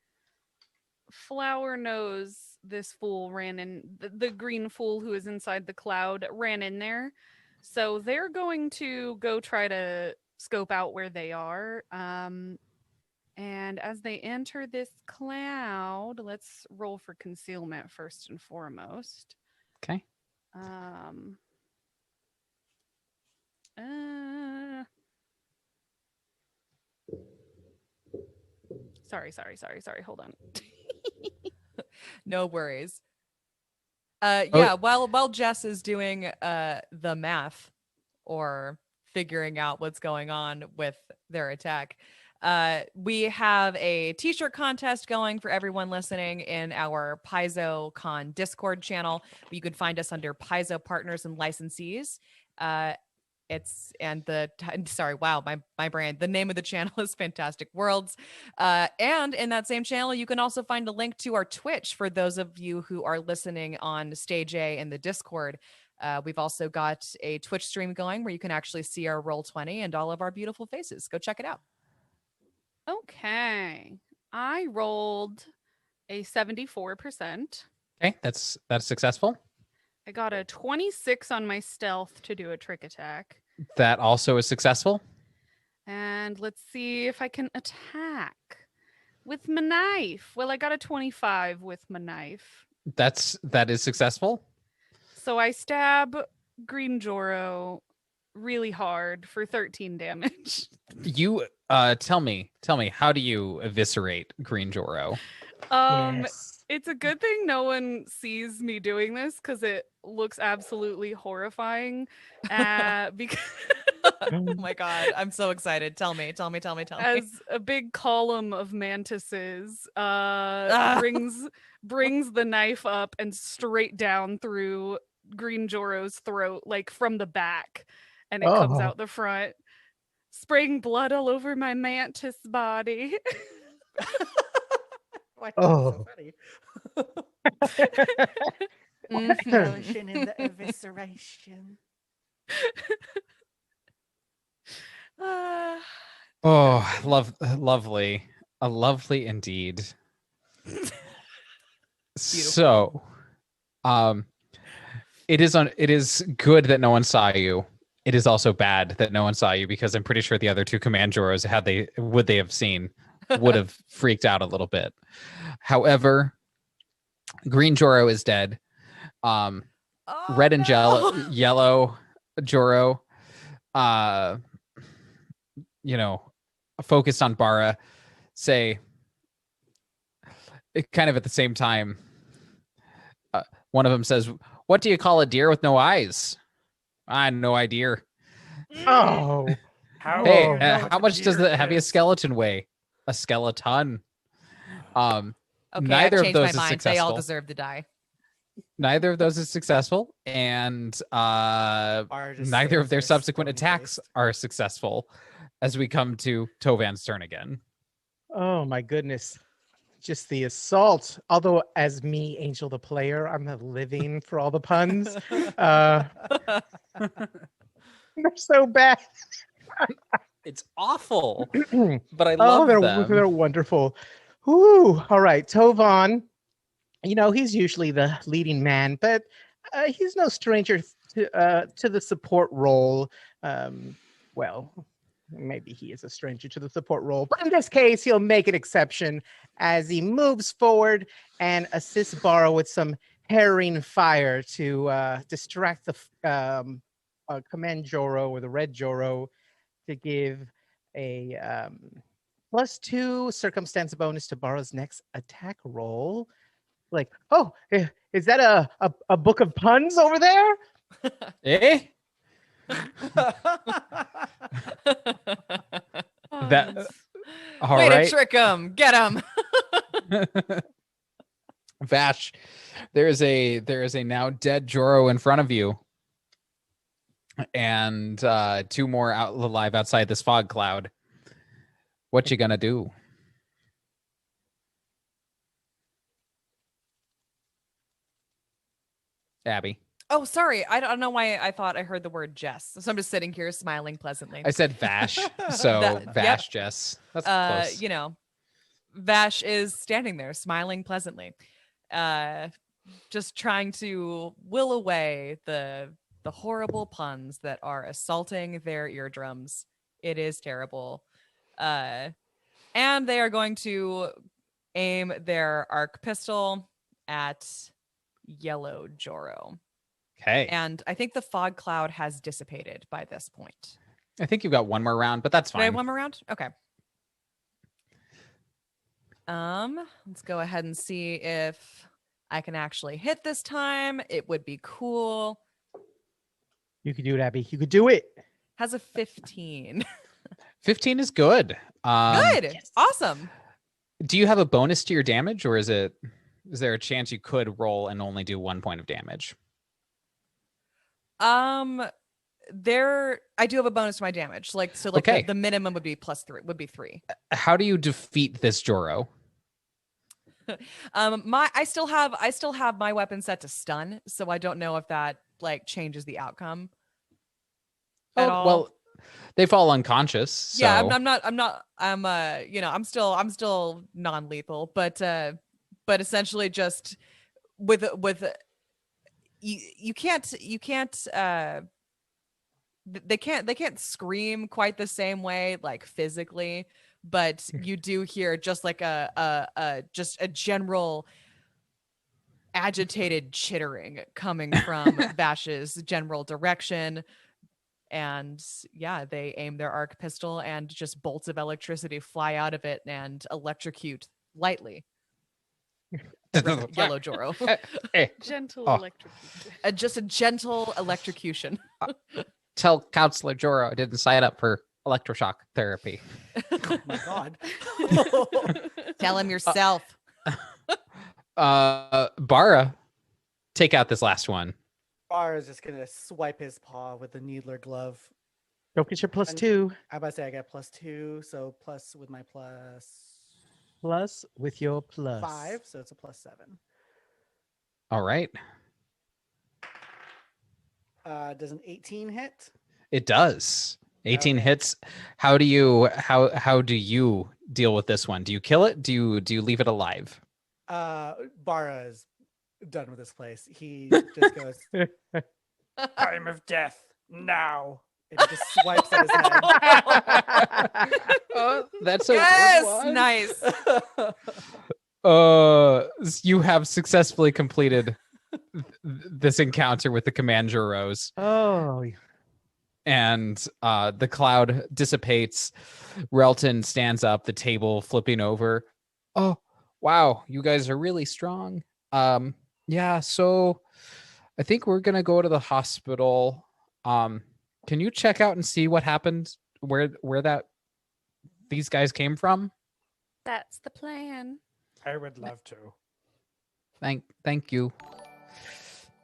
Flower knows this fool ran in, the green fool who is inside the cloud ran in there. So they're going to go try to scope out where they are. And as they enter this cloud, let's roll for concealment first and foremost. Okay. Sorry. Hold on. No worries. Oh, Yeah, while Jess is doing the math or figuring out what's going on with their attack, we have a t-shirt contest going for everyone listening in our PaizoCon Discord channel. You can find us under Paizo Partners and Licensees. My brain. The name of the channel is Fantastic Worlds. And in that same channel, you can also find a link to our Twitch for those of you who are listening on Stage A in the Discord. We've also got a Twitch stream going where you can actually see our Roll20 and all of our beautiful faces. Go check it out. Okay. I rolled a 74%. Okay, that's successful. I got a 26 on my stealth to do a trick attack. That also is successful. And let's see if I can attack with my knife. Well, I got a 25 with my knife. That is successful. So I stab Green Joro really hard for 13 damage. You tell me, how do you eviscerate Green Joro? Yes. It's a good thing no one sees me doing this because it looks absolutely horrifying. Because Oh my god, I'm so excited. Tell me. as a big column of mantises brings the knife up and straight down through Green Joro's throat, like from the back, and it comes Oh. out the front, spraying blood all over my mantis body. Why Oh. so funny? Mhm. Religion in the evisceration. Oh, lovely. Lovely indeed. So, it is good that no one saw you. It is also bad that no one saw you because I'm pretty sure the other two command Joros, would they have seen, would have freaked out a little bit. However, Green Joro is dead. Oh, Red and no. yellow Joro, focused on Bara, say, kind of at the same time, one of them says, "What do you call a deer with no eyes?" I had no idea. Oh. How Hey, do you know how what much does deer the heaviest is? skeleton weigh? A skeleton. Okay, Neither I've of changed those my is mind. They all successful. deserve to die. Neither of those is successful, and Bar just neither stays of their there, subsequent stony attacks faced. are successful as we come to Tovan's turn again. Oh my goodness. Just the assault. Although as me, Angel the player, I'm living for all the puns. They're so bad. It's awful, but I Oh, love they're them. wonderful. Whoo. All right, Tovan. He's usually the leading man, but he's no stranger to the support role. Well, maybe he is a stranger to the support role, but in this case, he'll make an exception as he moves forward and assists Bara with some harrowing fire to distract the command Joro or the red Joro to give a +2 circumstance bonus to Bara's next attack roll. Like, oh, is that a book of puns over there? Eh? That all Way right. to trick him. Get him. Vash, there is a now dead Joro in front of you, and two more out alive outside this fog cloud. What you gonna do? Abby. Oh, sorry. I don't know why I thought I heard the word Jess. So I'm just sitting here smiling pleasantly. I said Vash, so That- Vash, yep. Jess. That's close. You know, Vash is standing there smiling pleasantly. Just trying to will away the horrible puns that are assaulting their eardrums. It is terrible. And they are going to aim their arc pistol at yellow Joro. Okay. And I think the fog cloud has dissipated by this point. I think you've got one more round, but that's Do I have fine. one more round? Okay. Let's go ahead and see if I can actually hit this time. It would be cool. You could do it, Abby. You could do it. Has a 15. 15 is good. Good. yes. Awesome. Do you have a bonus to your damage, or is there a chance you could roll and only do 1 point of damage? There I do have a bonus to my damage. Okay. The minimum would be +3, would be 3. How do you defeat this Joro? I still have my weapon set to stun, so I don't know if that like changes the outcome at all. Well, they fall unconscious. So. Yeah, I'm still non-lethal, but essentially just with you can't they can't scream quite the same way, like physically, but you do hear just like a general agitated chittering coming from Vash's general direction. And yeah, they aim their arc pistol and just bolts of electricity fly out of it and electrocute lightly yellow Joro. Gentle Oh. electrocution. Just a gentle electrocution. Tell Counselor Joro I didn't sign up for electroshock therapy. Oh my god. Tell him yourself. Bara, take out this last one. Bar is just gonna swipe his paw with the needler glove. Don't get your And- +2. I'm about to say I got +2, so plus with my Plus with your plus. +5, so it's a +7. All right. Does an 18 hit? It does. 18 Okay. hits. How do you deal with this one? Do you kill it? Do you leave it alive? Bara is done with this place. He just goes Time of death now. and he just swipes at his head. That's a Yes, good one. nice. You have successfully completed this encounter with the command Joros, Oh, and the cloud dissipates. Relton stands up, the table flipping over. Oh, wow, you guys are really strong. Yeah, so I think we're gonna go to the hospital. Can you check out and see what happened? Where these guys came from? That's the plan. I would love to. Thank you.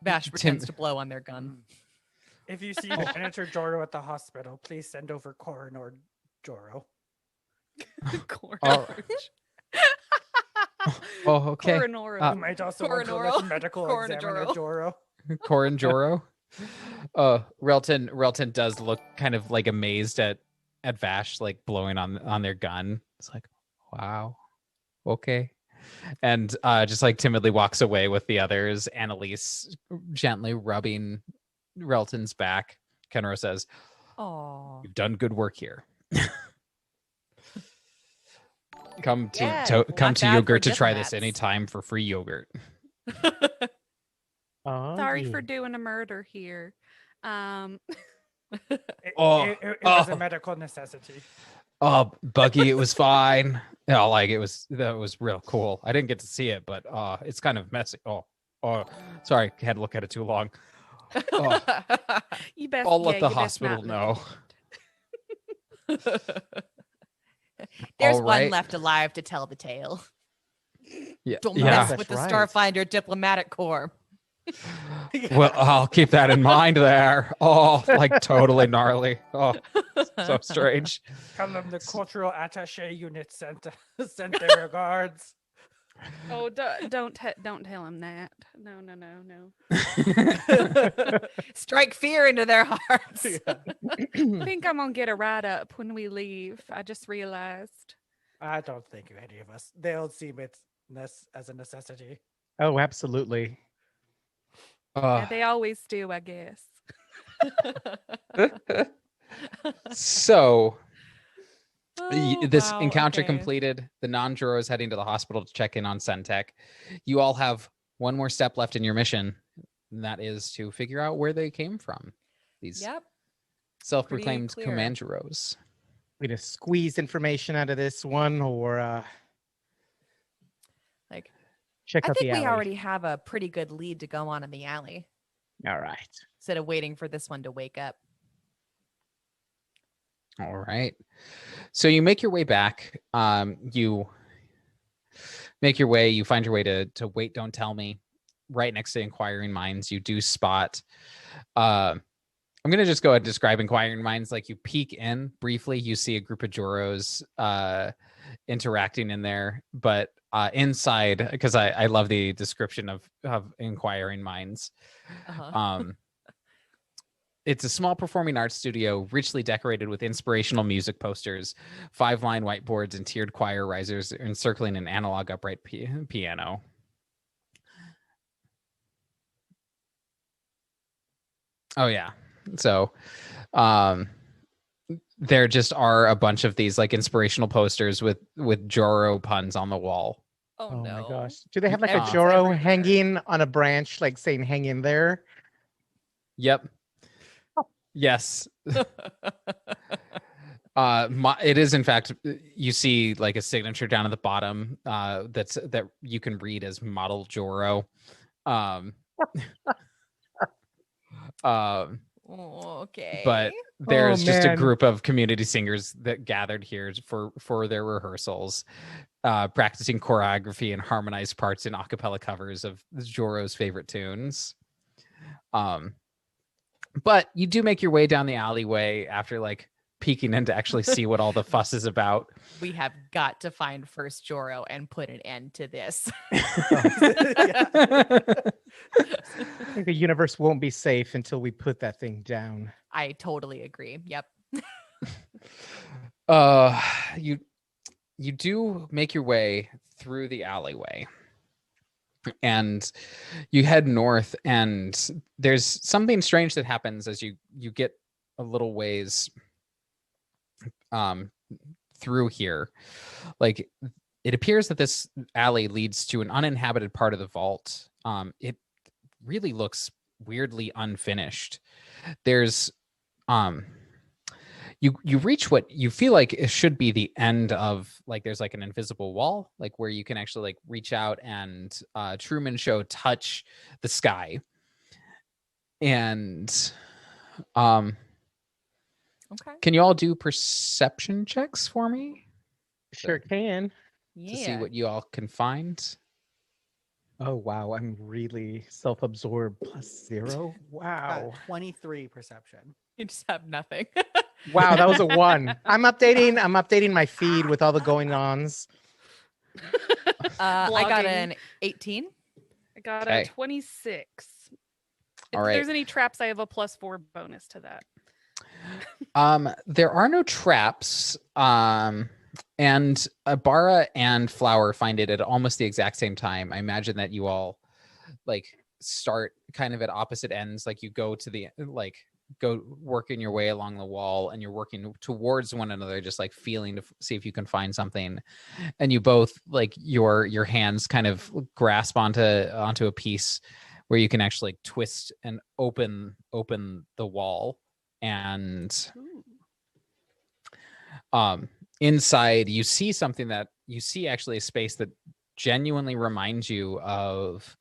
Vash pretends to blow on their gun. If you see the miniature Joro at the hospital, please send over Coroner Joro. Oh, oh, okay. Coronoro. You might also want to let Coronoro. the medical Coroner examiner Joro. Corin Joro. Relton does look kind of like amazed at Vash, like blowing on their gun. It's like, wow, okay, and just like timidly walks away with the others. Annalise gently rubbing Relton's back. Kenro says, Oh, "You've done good work here." Come to Yeah, come not to bad yogurt for to try this diplomats. anytime for free yogurt. oh, Sorry yeah. for doing a murder here. It, Oh, it was oh. a medical necessity. Oh, Buggy, it was fine. Yeah, like that was real cool. I didn't get to see it, but it's kind of messy. Oh, sorry, had to look at it too long. Oh, You best. I'll let yeah, the you best hospital not know. There's All one right. left alive to tell the tale. Yeah. Don't Yeah. mess That's with the right. Starfinder diplomatic corps. Well, I'll keep that in mind there. Oh, like totally gnarly. Oh, so strange. Tell them the cultural attaché unit sent sent their regards. Oh, don't tell him that. No. Strike fear into their hearts. I think I'm gonna get a write up when we leave. I just realized. I don't think any of us. They'll see it as a necessity. Oh, absolutely. Yeah, they always do, I guess. So Oh, this wow, encounter okay. completed. The non-Juro is heading to the hospital to check in on Centec. You all have one more step left in your mission, and that is to figure out where they came from. These Yep. self-proclaimed clear. Commanderos. We just squeeze information out of this one, or Like, check I out the think we alley. already have a pretty good lead to go on in the alley All right. instead of waiting for this one to wake up. All right. So you make your way back. You make your way. You find your way to Wait, Don't Tell Me, right next to Inquiring Minds. You do spot. I'm gonna just go ahead and describe Inquiring Minds. Like, you peek in briefly, you see a group of Joros interacting in there, but inside, because I love the description of Inquiring Minds. Uh-huh. It's a small performing arts studio, richly decorated with inspirational music posters, 5-line whiteboards, and tiered choir risers encircling an analog upright piano. Oh yeah. So there just are a bunch of these like inspirational posters with Joro puns on the wall. Oh, Oh no. my gosh. Do they have like a Evidence Joro everywhere. hanging on a branch, like saying hang in there? Yep. Yes. It is, in fact, you see like a signature down at the bottom that you can read as Model Joro. Okay. But there's just a man. group of community singers that gathered here for their rehearsals, practicing choreography and harmonized parts in a cappella covers of Joro's favorite tunes. But you do make your way down the alleyway after like peeking in to actually see what all the fuss is about. We have got to find first Joro and put an end to this. I think the universe won't be safe until we put that thing down. I totally agree. Yep. You do make your way through the alleyway. And you head north, and there's something strange that happens as you get a little ways through here. Like, it appears that this alley leads to an uninhabited part of the vault. It really looks weirdly unfinished. There's you reach what you feel like it should be the end of, like, there's like an invisible wall, like where you can actually like reach out and Truman Show touch the sky. And Okay. can you all do perception checks for me Sure can. Yeah. to see what you all can find? Oh wow, I'm really self-absorbed. +0. Wow. 23 perception. You just have nothing. Wow, that was a 1. I'm updating my feed with all the going-ons. I got Blogging. an 18. I got Okay. a 26. All If right. there's any traps, I have a +4 bonus to that. There are no traps. And Bara and Flower find it at almost the exact same time. I imagine that you all like start kind of at opposite ends. Like, you go to the go working your way along the wall, and you're working towards one another, just like feeling to see if you can find something. And you both, like, your hands kind of grasp onto a piece where you can actually like twist and open the wall. And inside you see something that you see actually a space that genuinely reminds you of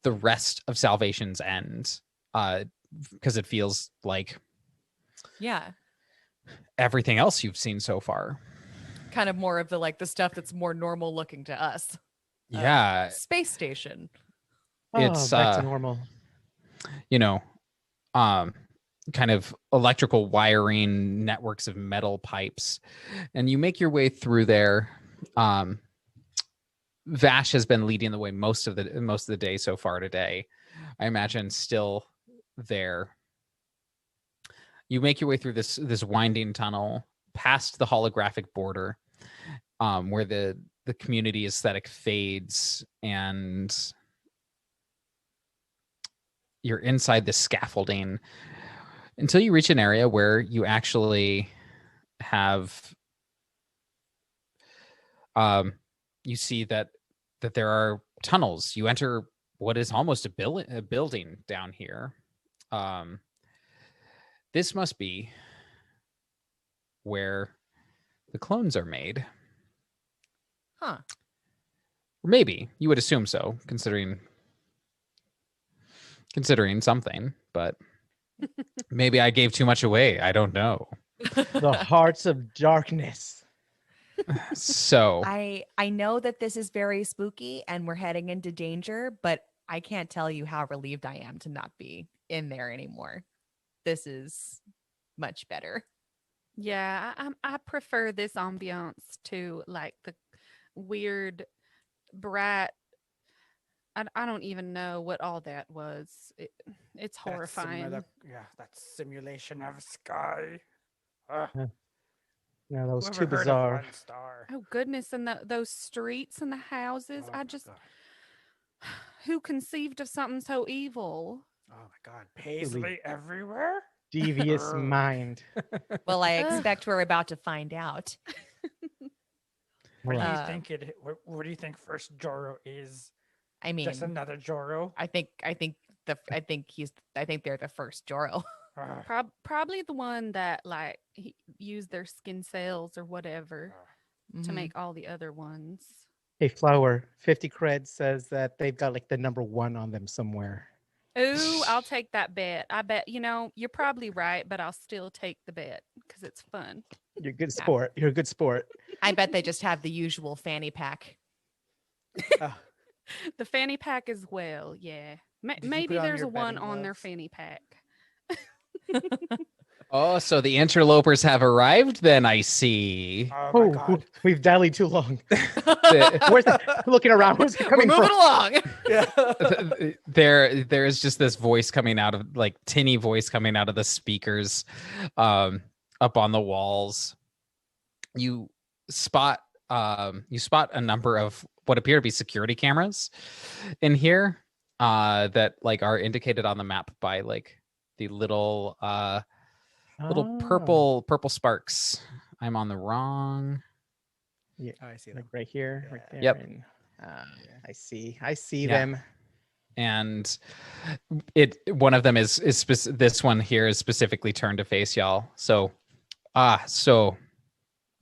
the rest of Salvation's End. because it feels like Yeah. everything else you've seen so far. Kind of more of the stuff that's more normal looking to us. Yeah, Space station. it's back to normal. you know, kind of electrical wiring, networks of metal pipes, and you make your way through there. Vash has been leading the way most of the day so far today. I imagine still there. You make your way through this winding tunnel past the holographic border, where the community aesthetic fades, and you're inside the scaffolding until you reach an area where you actually have you see that there are tunnels. You enter what is almost a building down here. This must be where the clones are made. Huh. Or maybe you would assume so, considering something, but maybe I gave too much away. I don't know. The hearts of darkness. So I know that this is very spooky and we're heading into danger, but I can't tell you how relieved I am to not be in there anymore. This is much better. Yeah, I prefer this ambiance to like the weird, bright. I don't even know what all that was. It's horrifying. That simulation of sky. No, that was Who too ever heard of bizarre. One Star? Oh goodness, and those streets and the houses. Oh I my just God. who conceived of something so evil? Oh my God. Paisley everywhere? Devious mind. Well, I Ugh. expect we're about to find out. What do you Uh, think what do you think first Joro is? I mean, Just another Joro? I think they're the first Joro. Ugh, Probably the one that like used their skin cells or whatever to Mhm. make all the other ones. Hey, Flower, 50 cred says that they've got like the number 1 on them somewhere. Ooh, I'll take that bet. I bet you're probably right, but I'll still take the bet because it's fun. You're a good sport. You're a good sport. I bet they just have the usual fanny pack. The fanny pack as well, yeah. Did you put Maybe on there's your a one betting on their gloves? fanny pack. oh, so the interlopers have arrived then, I see. Oh my God. We've dallied too long. The- Where's that? Looking around. Where's it We're coming moving from? along. Yeah. there is just this voice coming out of like tinny voice coming out of the speakers up on the walls. You spot a number of what appear to be security cameras in here that like are indicated on the map by like the little Oh. purple sparks. I'm on the wrong. Yeah, Oh, I see like them. right here, right Yeah. there. Yep. And, I see Yeah. them. And one of them is this one here is specifically turned to face y'all. So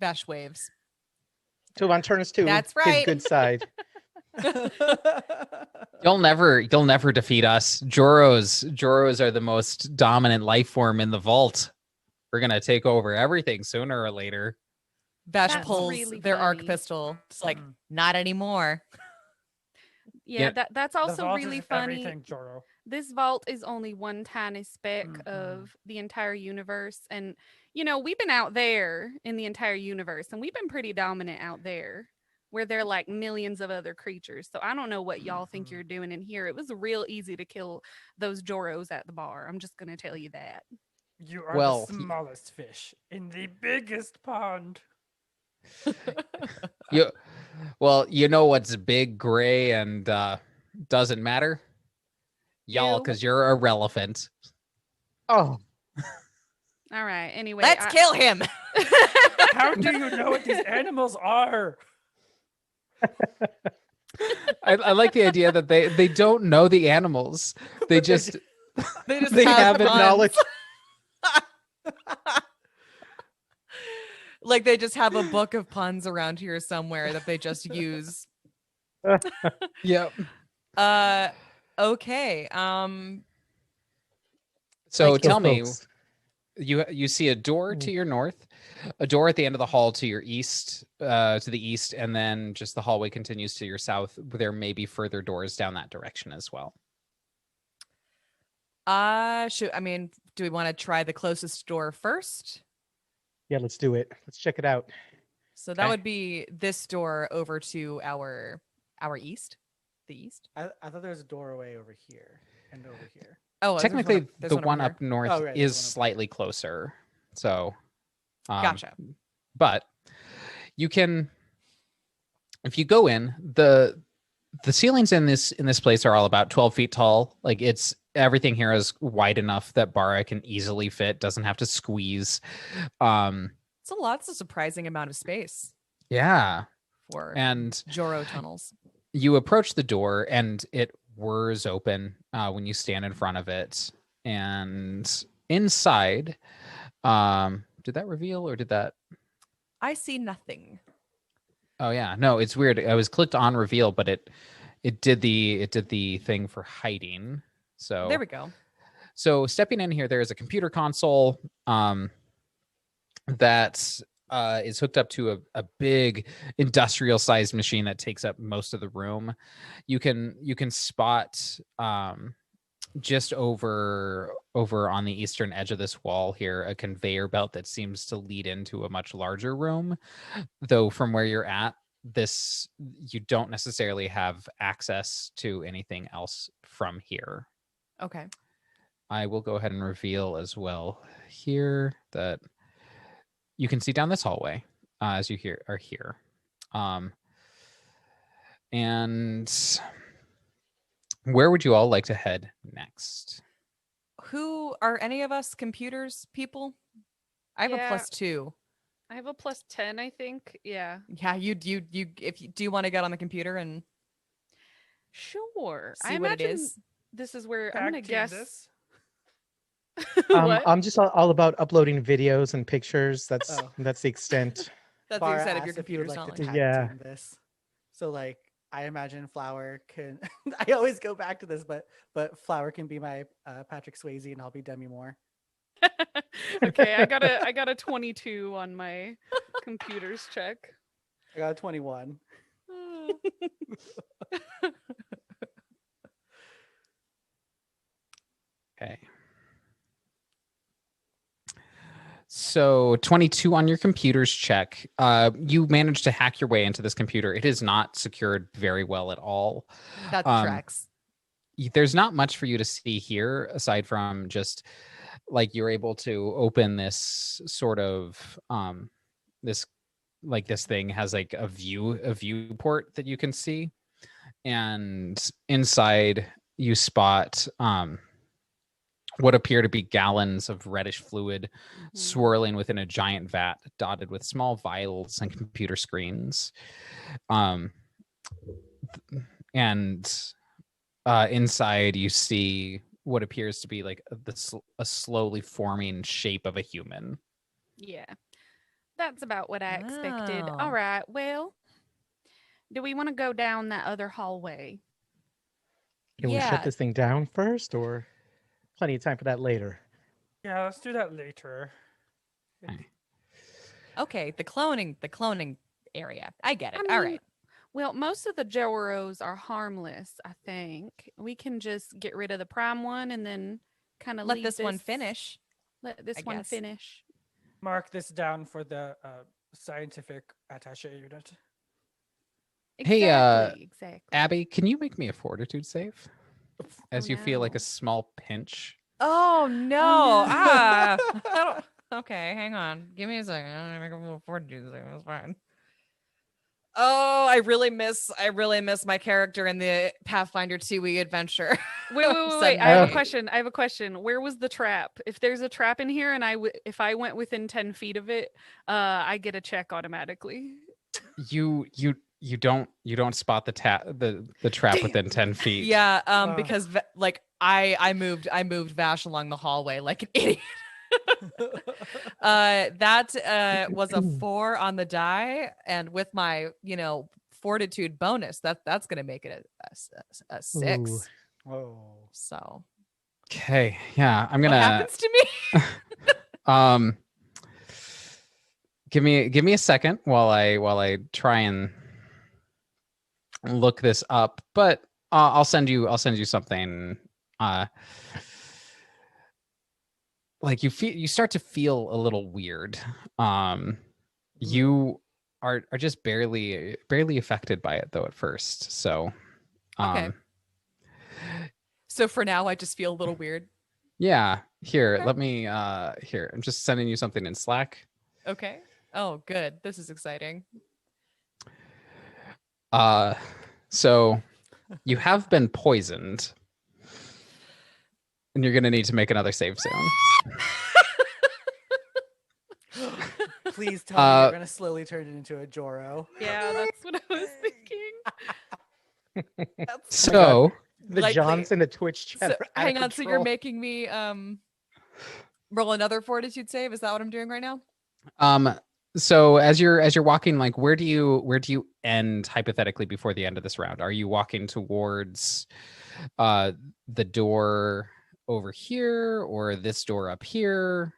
Vash waves. Tuvan, turn us to That's his right. good side. you'll never defeat us. Joros are the most dominant life form in the vault. We're gonna take over everything sooner or later. Vash That's pulls really their arc funny. pistol. It's like, Mm. not anymore. Yeah, Yeah. that's The also vault really is funny. everything Joro. This vault is only one tiny speck Mhm. of the entire universe. And, we've been out there in the entire universe and we've been pretty dominant out there where there are like millions of other creatures. So I don't know what y'all think Mhm. you're doing in here. It was real easy to kill those Joros at the bar. I'm just going to tell you that. You are Well, the smallest fish in the biggest pond. You know what's big, gray, and doesn't matter? Y'all, You. because you're irrelevant. Oh, All right. Anyway, Let's kill him. How do you know what these animals are? I like the idea that they don't know the animals. They just They just They have haven't puns. knowledge. Like they just have a book of puns around here somewhere that they just use. Yep. Okay. So Thank you. tell me, folks. you see a door to your north, a door at the end of the hall to your east, to the east, and then just the hallway continues to your south. There may be further doors down that direction as well. Do we want to try the closest door first? Yeah, let's do it. Let's check it out. So that Okay. would be this door over to our east. The east? I thought there was a doorway over here and over here. Oh, Technically, there's the over one here. up north Oh, right, there's is one up slightly closer. So, Gotcha. But you can, if you go in, the ceilings in this place are all about 12 feet tall. Like everything here is wide enough that Bara can easily fit, doesn't have to squeeze. It's a lot. It's a surprising amount of space Yeah. for And Joro tunnels. you approach the door and it whirs open when you stand in front of it. And inside, did that reveal or did that? I see nothing. Oh yeah, no, it's weird. I was clicked on reveal, but it did the thing for hiding. So There we go. So stepping in here, there is a computer console that is hooked up to a big industrial sized machine that takes up most of the room. You can spot just over on the eastern edge of this wall here a conveyor belt that seems to lead into a much larger room, though from where you're at, this you don't necessarily have access to anything else from here. Okay. I will go ahead and reveal as well here that you can see down this hallway as you are here. And where would you all like to head next? Who are any of us computers people? I have a Yeah. +2. I have a +10, I think. Yeah. Yeah, do you want to get on the computer and Sure. see I what it imagine is? this is where Tag I'm gonna team guess. this. What? I'm just all about uploading videos and pictures. That's Oh. that's the extent. That's the Bara extent of your asked if you would computer's like knowledge. to tag Yeah. team this. So like I imagine Flower can I always go back to this, but Flower can be my Patrick Swayze and I'll be Demi Moore. Okay, I got a 22 on my computer's check. I got a 21. Okay. So 22 on your computer's check. You managed to hack your way into this computer. It is not secured very well at all. That Um, tracks. There's not much for you to see here aside from just like you're able to open this sort of this thing has like a viewport that you can see, and inside you spot what appear to be gallons of reddish fluid swirling within a giant vat dotted with small vials and computer screens. And inside you see what appears to be like a slowly forming shape of a human. Yeah. That's about what I expected. Oh. All right. Well, do we want to go down that other hallway? Can we Yeah. shut this thing down first, or plenty of time for that later? Yeah, let's do that later. Okay, the cloning area. I get it. I All mean, right. Well, most of the Joros are harmless, I think. We can just get rid of the prime one and then kind of Let this one finish. Let this I one guess. finish. Mark this down for the scientific attaché unit. Hey, Exactly. Abby, can you make me a fortitude save as Oh, you feel like no. a small pinch? Oh no. no. I don't- okay, hang on. Give me a second. I'm gonna make a little fortitude save. That's fine. Oh, I really miss my character in the Pathfinder 2e adventure. Wait. I Suddenly. have a question. I have a question. Where was the trap? If there's a trap in here and if I went within 10 feet of it, I get a check automatically. You don't spot the trap Damn. within 10 feet. Yeah, Oh. because like I moved Vash along the hallway like an idiot. That was a 4 on the die, and with my fortitude bonus, that's gonna make it a 6. Ooh. Oh. So Okay. Yeah, I'm What gonna happens to me? um give me a second while I try and look this up. But I'll send you something. Like you start to feel a little weird. You are just barely affected by it though at first. So Okay. So for now, I just feel a little weird. yeah, here, Okay. let me here. I'm just sending you something in Slack. Okay. Oh, good. This is exciting. So you have been poisoned. And you're gonna need to make another save soon. Please tell me you're gonna slowly turn it into a Joro. Yeah, that's what I was thinking. That's So The Lightly. Johns in the Twitch chat. so, are out of hang on. So you're control. making me roll another fortitude save. Is that what I'm doing right now? so as you're walking, like where do you end hypothetically before the end of this round? Are you walking towards the door over here or this door up here?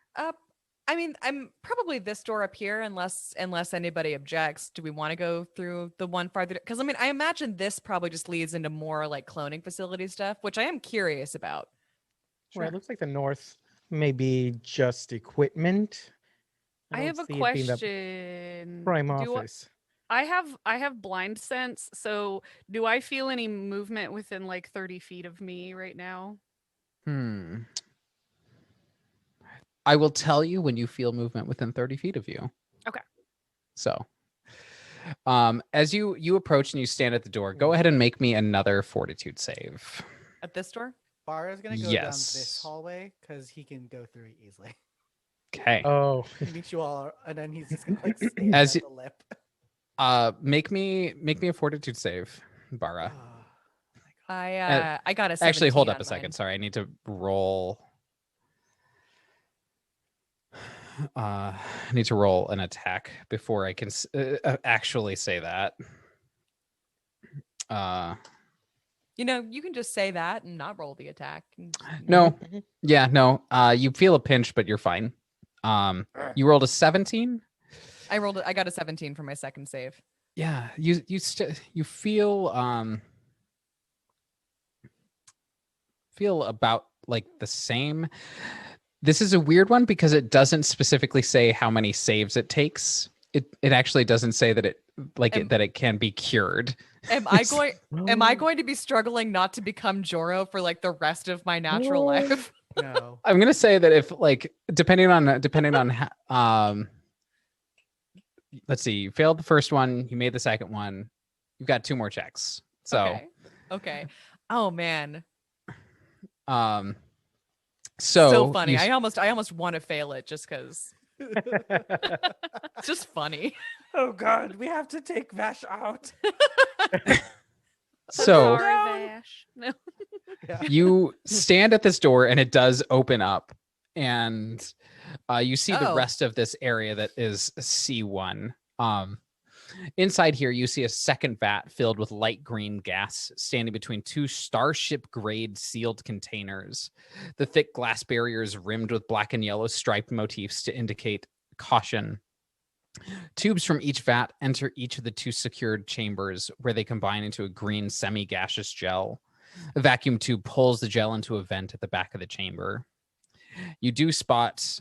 I mean, I'm probably this door up here, unless anybody objects. Do we want to go through the one farther? Because I mean, I imagine this probably just leads into more like cloning facility stuff, which I am curious about. Well, it looks like the north may be just equipment. I have don't a see it being the question. prime Do office. I have blind sense, so do I feel any movement within like 30 feet of me right now? I will tell you when you feel movement within 30 feet of you. Okay. So as you approach and you stand at the door, go ahead and make me another fortitude save. At this door? Bara's gonna go down Yes. this hallway because he can go through it easily. Okay. Oh, He meets you all, and then he's just gonna like stand As at you- the lip. Make me a fortitude save, Bara. I got a 17 Actually, hold up on a second. mine. Sorry, I need to roll. I need to roll an attack before I can actually say that. You know, you can just say that and not roll the attack. No, yeah, no. You feel a pinch, but you're fine. You rolled a 17. I got a 17 for my second save. Yeah, you feel about like the same. This is a weird one because it doesn't specifically say how many saves it takes. It actually doesn't say that that it can be cured. Am I going to be struggling not to become Joro for like the rest of my natural life? No. I'm gonna say that if like depending on let's see, you failed the first one, you made the second one, you've got 2 more checks. So Okay. Oh man. So funny. you- I almost want to fail it just because it's just funny. Oh God, we have to take Vash out. so Sorry, Vash. No. you stand at this door and it does open up and you see the Oh. rest of this area that is C1. Inside here, you see a second vat filled with light green gas standing between 2 starship grade sealed containers. The thick glass barriers rimmed with black and yellow striped motifs to indicate caution. Tubes from each vat enter each of the 2 secured chambers where they combine into a green semi-gaseous gel. A vacuum tube pulls the gel into a vent at the back of the chamber. You do spot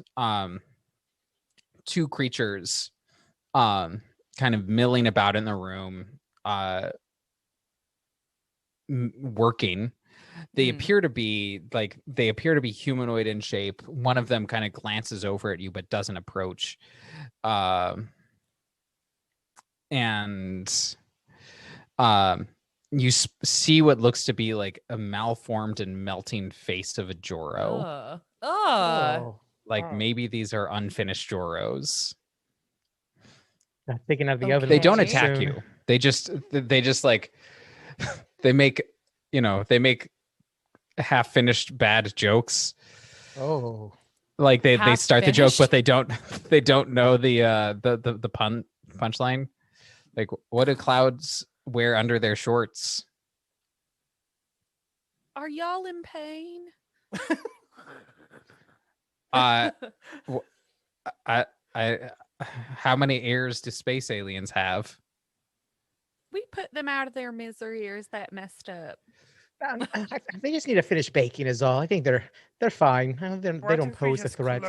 2 creatures kind of milling about in the room, working. They appear to be humanoid in shape. One of them kind of glances over at you but doesn't approach. And you see what looks to be like a malformed and melting face of a Joro. Like maybe these are unfinished Joros. Thinking of the other. They don't Okay. attack soon. you. They just like they make half finished bad jokes. Oh, Like they start the joke, but Half-finished? they don't know the punchline. Like, what do clouds wear under their shorts? Are y'all in pain? Uh, wh- I, how many heirs do space aliens have? We put them out of their misery, or is that messed up? They just need to finish baking is all. I think they're fine. They What don't if we pose a just threat.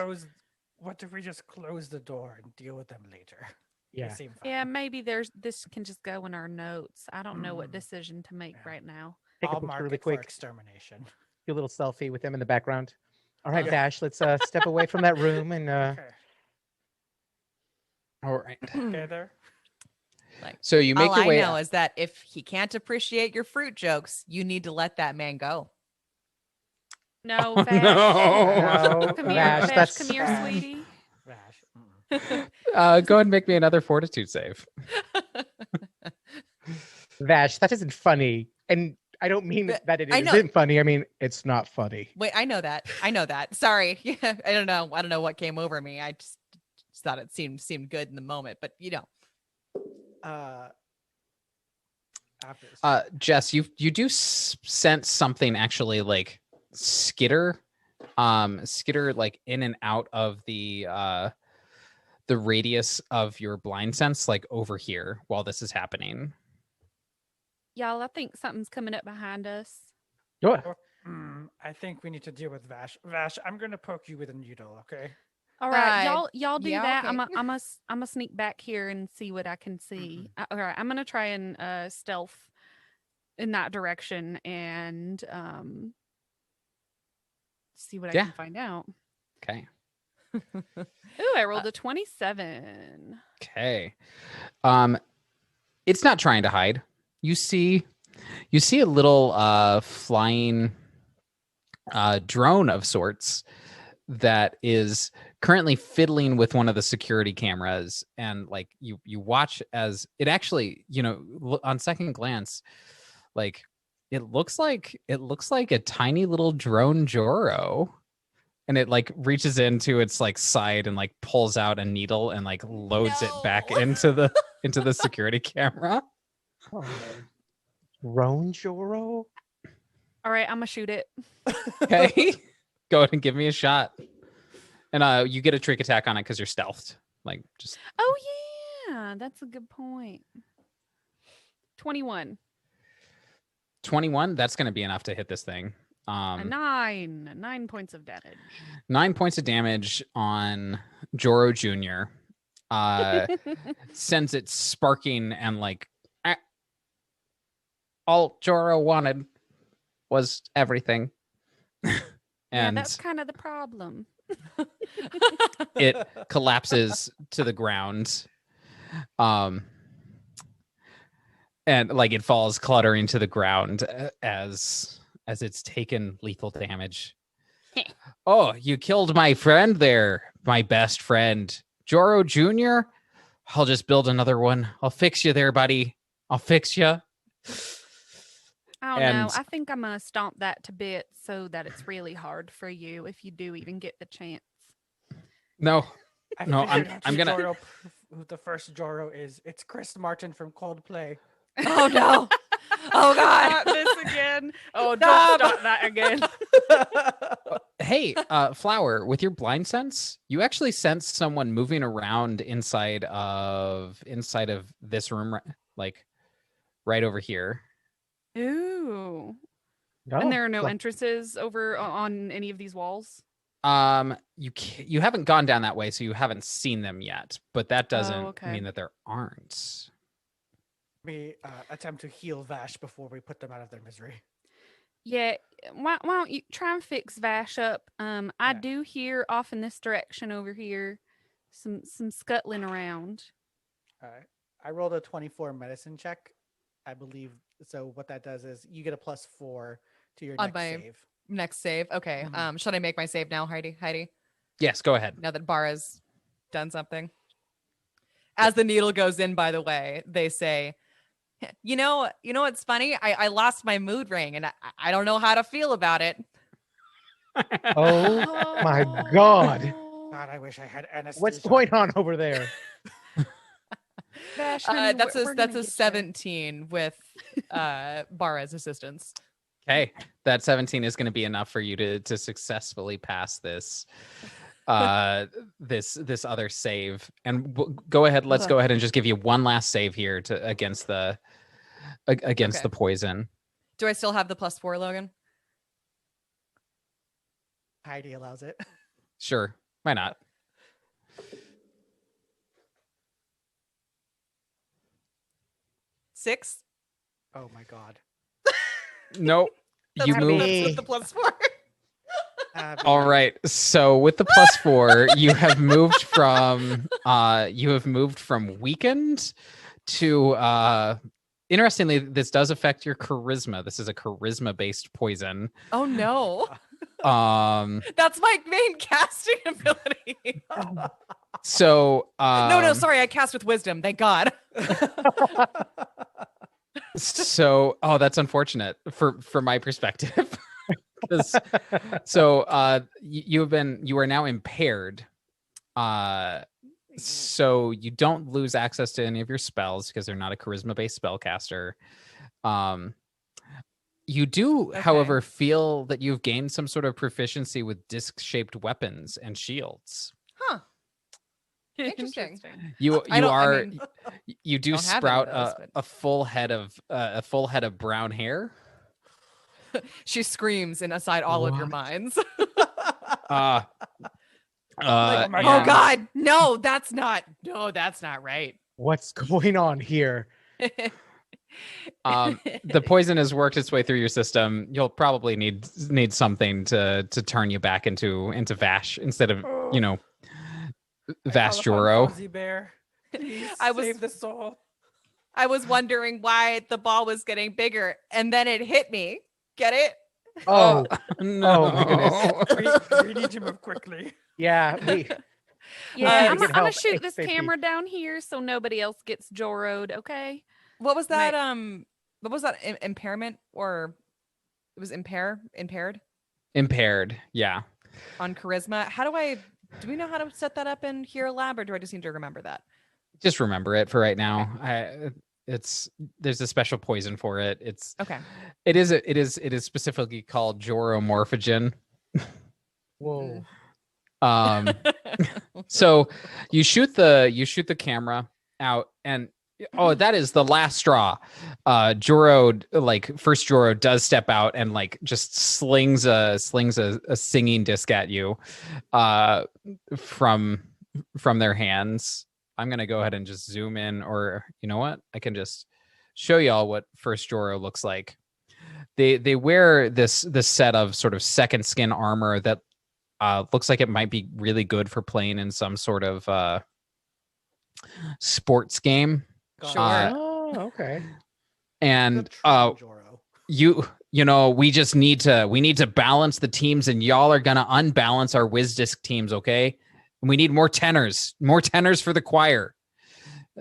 What if we just close the door and deal with them later? Yeah. They seem fine. Yeah, maybe this can just go in our notes. I don't know what Mm. decision to make Yeah. right now. Take a I'll picture mark really it for quick. extermination. Do a little selfie with them in the background. All right, Yeah. Vash, let's step away from that room and Okay. All right. Okay there. So you make All your I way know out. is that if he can't appreciate your fruit jokes, you need to let that man go. No, Oh, Vash. no, Come here, Vash, Vash. that's Come here, Vash. sweetie. Vash. Go ahead and make me another fortitude save. Vash. That isn't funny, and I don't mean But that it I know- isn't funny. I mean it's not funny. Wait, I know that. I know that. Sorry. Yeah, I don't know. I don't know what came over me. I just thought it seemed good in the moment, but After this. Jess, you do sense something actually like skitter like in and out of the radius of your blind sense, like over here while this is happening. Y'all, I think something's coming up behind us. What? I think we need to deal with Vash. Vash, I'm gonna poke you with a needle, okay? All right, Uh, y'all do yeah, that. okay. I'm a sneak back here and see what I can see. All right, I'm gonna try and stealth in that direction and see what I Yeah. can find out. Okay. Ooh, I rolled a 27. Okay. It's not trying to hide. You see a little flying drone of sorts that is currently fiddling with one of the security cameras, and like you watch as it actually, on second glance, like it looks like a tiny little drone Joro, and it like reaches into its like side and like pulls out a needle and like loads it back No. into the security camera. Oh, Drone Joro? All right, I'm gonna shoot it. Okay. Go ahead and give me a shot. And you get a trick attack on it because you're stealthed. Like just Oh yeah, that's a good point. 21. 21. That's gonna be enough to hit this thing. A 9 points of damage. 9 points of damage on Joro Jr. Sends it sparking and like all Joro wanted was everything. Yeah, And that's kind of the problem. it collapses to the ground. And like it falls cluttering to the ground as it's taken lethal damage. Oh, you killed my friend there, my best friend. Joro Jr.? I'll just build another one. I'll fix you there, buddy. I'll fix you. I don't know. And- I think I'm gonna stomp that to bits so that it's really hard for you if you do even get the chance. No. I No, figured I'm who gonna- who the first Joro is. It's Chris Martin from Coldplay. Oh no. Oh god. Not this again. Oh, Stop. don't stop that again. Hey, Flower, with your blind sense, you actually sense someone moving around inside of this room, like right over here. Ooh. No. And there are no Fla- entrances over on any of these walls. You haven't gone down that way, so you haven't seen them yet. But that doesn't okay. mean that there aren't. We attempt to heal Vash before we put them out of their misery. Yeah, why don't you try and fix Vash up? I Yeah. do hear off in this direction over here some scuttling around. I rolled a 24 medicine check, I believe. So what that does is you get a +4 to your On next my- save. Next save. Okay. Mhm. Should I make my save now, Heidi? Yes, go ahead. Now that Bara's done something. As the needle goes in, by the way, they say, you know what's funny? I lost my mood ring and I don't know how to feel about it. Oh my God. God, I wish I had anesthesia. What's going on over there? Vash, honey, That's we're a gonna get you. 17 with Bara's assistance. Hey, that 17 is going to be enough for you to successfully pass this this other save. And go ahead. Let's go ahead and just give you one last save here to against the poison. Do I still have the +4, Logan? Heidi allows it. Sure, why not? Six. Oh my god. Nope. You That's move. with the +4. All right. So with the +4, you have moved from weakened to interestingly, this does affect your charisma. This is a charisma-based poison. Oh no. Um That's my main casting ability. so No, sorry, I cast with wisdom. Thank God. So that's unfortunate from my perspective. So you are now impaired. So you don't lose access to any of your spells because they're not a charisma-based spellcaster. You do, however, feel that you've gained some sort of proficiency with disc-shaped weapons and shields. Huh. Interesting. You do don't have any of sprout those, but- a full head of brown hair. She screams inside all of your minds. My Oh God. God. No, that's not right. What's going on here? The poison has worked its way through your system. You'll probably need something to turn you back into Vash instead of Vash Joro. Bear. Please I was- save the soul. I was wondering why the ball was getting bigger and then it hit me. Get it? Oh, No. Oh, my goodness. We need to move quickly. yeah. Yeah, Uh, I'm get gonna help shoot this ASAP. camera down here so nobody else gets Joro'd, okay? What was that? What was that? Impairment or it was impaired Impaired. Yeah. on charisma. Do we know how to set that up in Hero Lab, or do I just need to remember that? Just remember it for right now. There's a special poison for it. Okay. It is specifically called Joromorphogen. Whoa. So you shoot the camera out, and that is the last straw. First Joro does step out and just slings a singing disc at you from their hands. I'm gonna go ahead and just zoom in, or you know what? I can just show y'all what first Joro looks like. They wear this set of sort of second skin armor that looks like it might be really good for playing in some sort of sports game. Sure. Oh, okay. And Joro. we just need to balance the teams, and y'all are gonna unbalance our WizDisc teams, okay? And we need more tenors for the choir.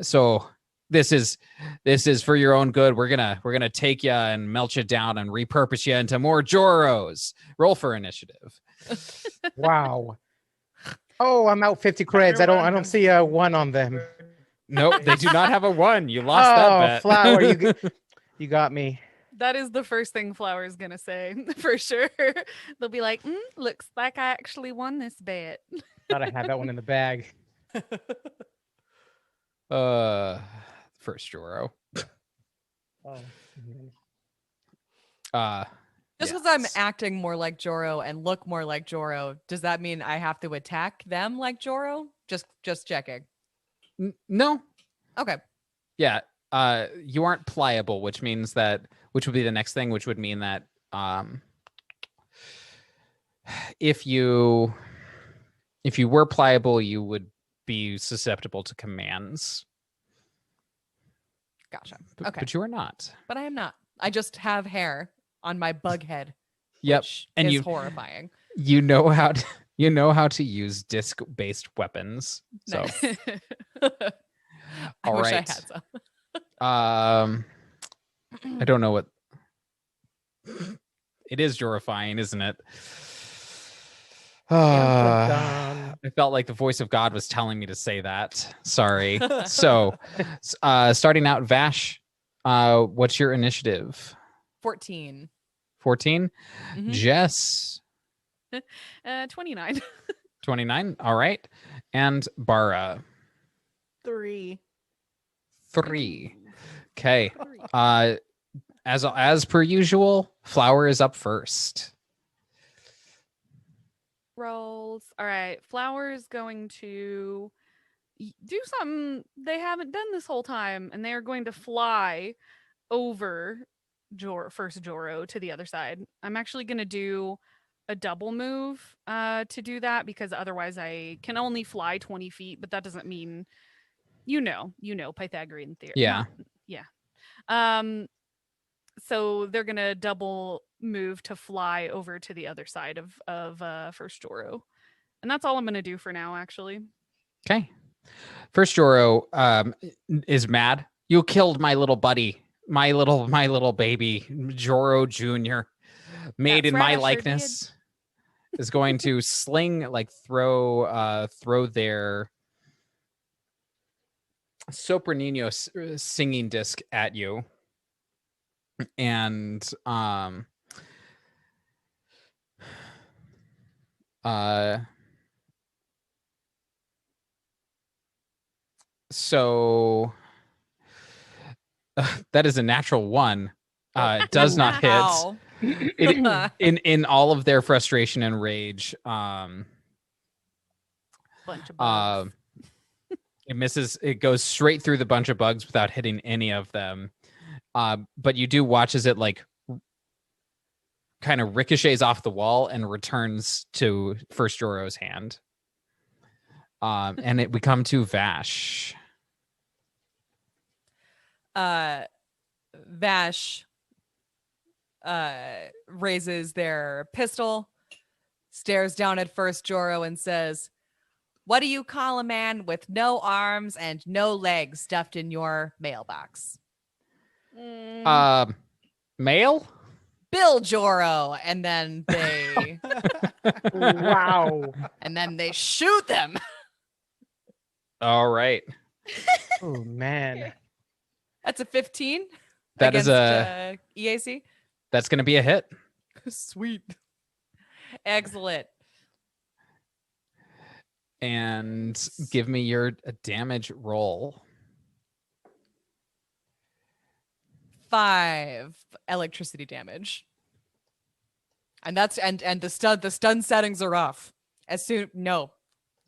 So this is for your own good. We're gonna take you and melt you down and repurpose you into more Joros. Roll for initiative. Wow. Oh, I'm out 50 creds. I don't see a 1 on them. Nope, they do not have a 1. You lost that bet. Flower, you got me. That is the first thing Flower's gonna say for sure. They'll be like, looks like I actually won this bet. Thought I had that one in the bag. First Joro. Oh. Just because I'm acting more like Joro and look more like Joro, does that mean I have to attack them like Joro? Just checking. No. Okay. Yeah. You aren't pliable, which means which would be the next thing, which would mean that if you were pliable, you would be susceptible to commands. Gotcha. But, Okay. but you are not. But I am not. I just have hair on my bug head. Yep. Which And is horrifying. You know how to use disc-based weapons. So Nice. I all wish I right. had some. I don't know what it is. Jorifying, isn't it? I felt like the voice of God was telling me to say that. Sorry. So, starting out, Vash, what's your initiative? 14. 14. Mhm. Jess, 29. 29. All right. And Bara, 3. 3. Okay. Three. As per usual, Flower is up first. Rolls. All right. Flower's going to do something they haven't done this whole time, and they are going to fly over first Joro to the other side. I'm actually going to do a double move to do that, because otherwise I can only fly 20 feet, but that doesn't mean, Pythagorean theory. Yeah. Yeah. So they're going to double move to fly over to the other side of first Joro. And that's all I'm going to do for now, actually. Okay. First Joro is mad. You killed my little buddy, my little baby, Joro Jr., made That's in right, my I sure likeness. Is going to throw their Sopranino singing disc at you. And so that is a natural 1. Does not hit. Wow. In all of their frustration and rage, Bunch of bugs. it misses. It goes straight through the bunch of bugs without hitting any of them. But you do watch as it like kind of ricochets off the wall and returns to first Joro's hand. And we come to Vash. Vash raises their pistol, stares down at first Joro and says, "What do you call a man with no arms and no legs stuffed in your mailbox?" Male? Bill Joro. And then they Wow. and then they shoot them. All right. Oh man. That's a 15. That is against EAC. That's going to be a hit. Sweet. Excellent. And give me your damage roll. 5 electricity damage. And that's and the stun settings are off.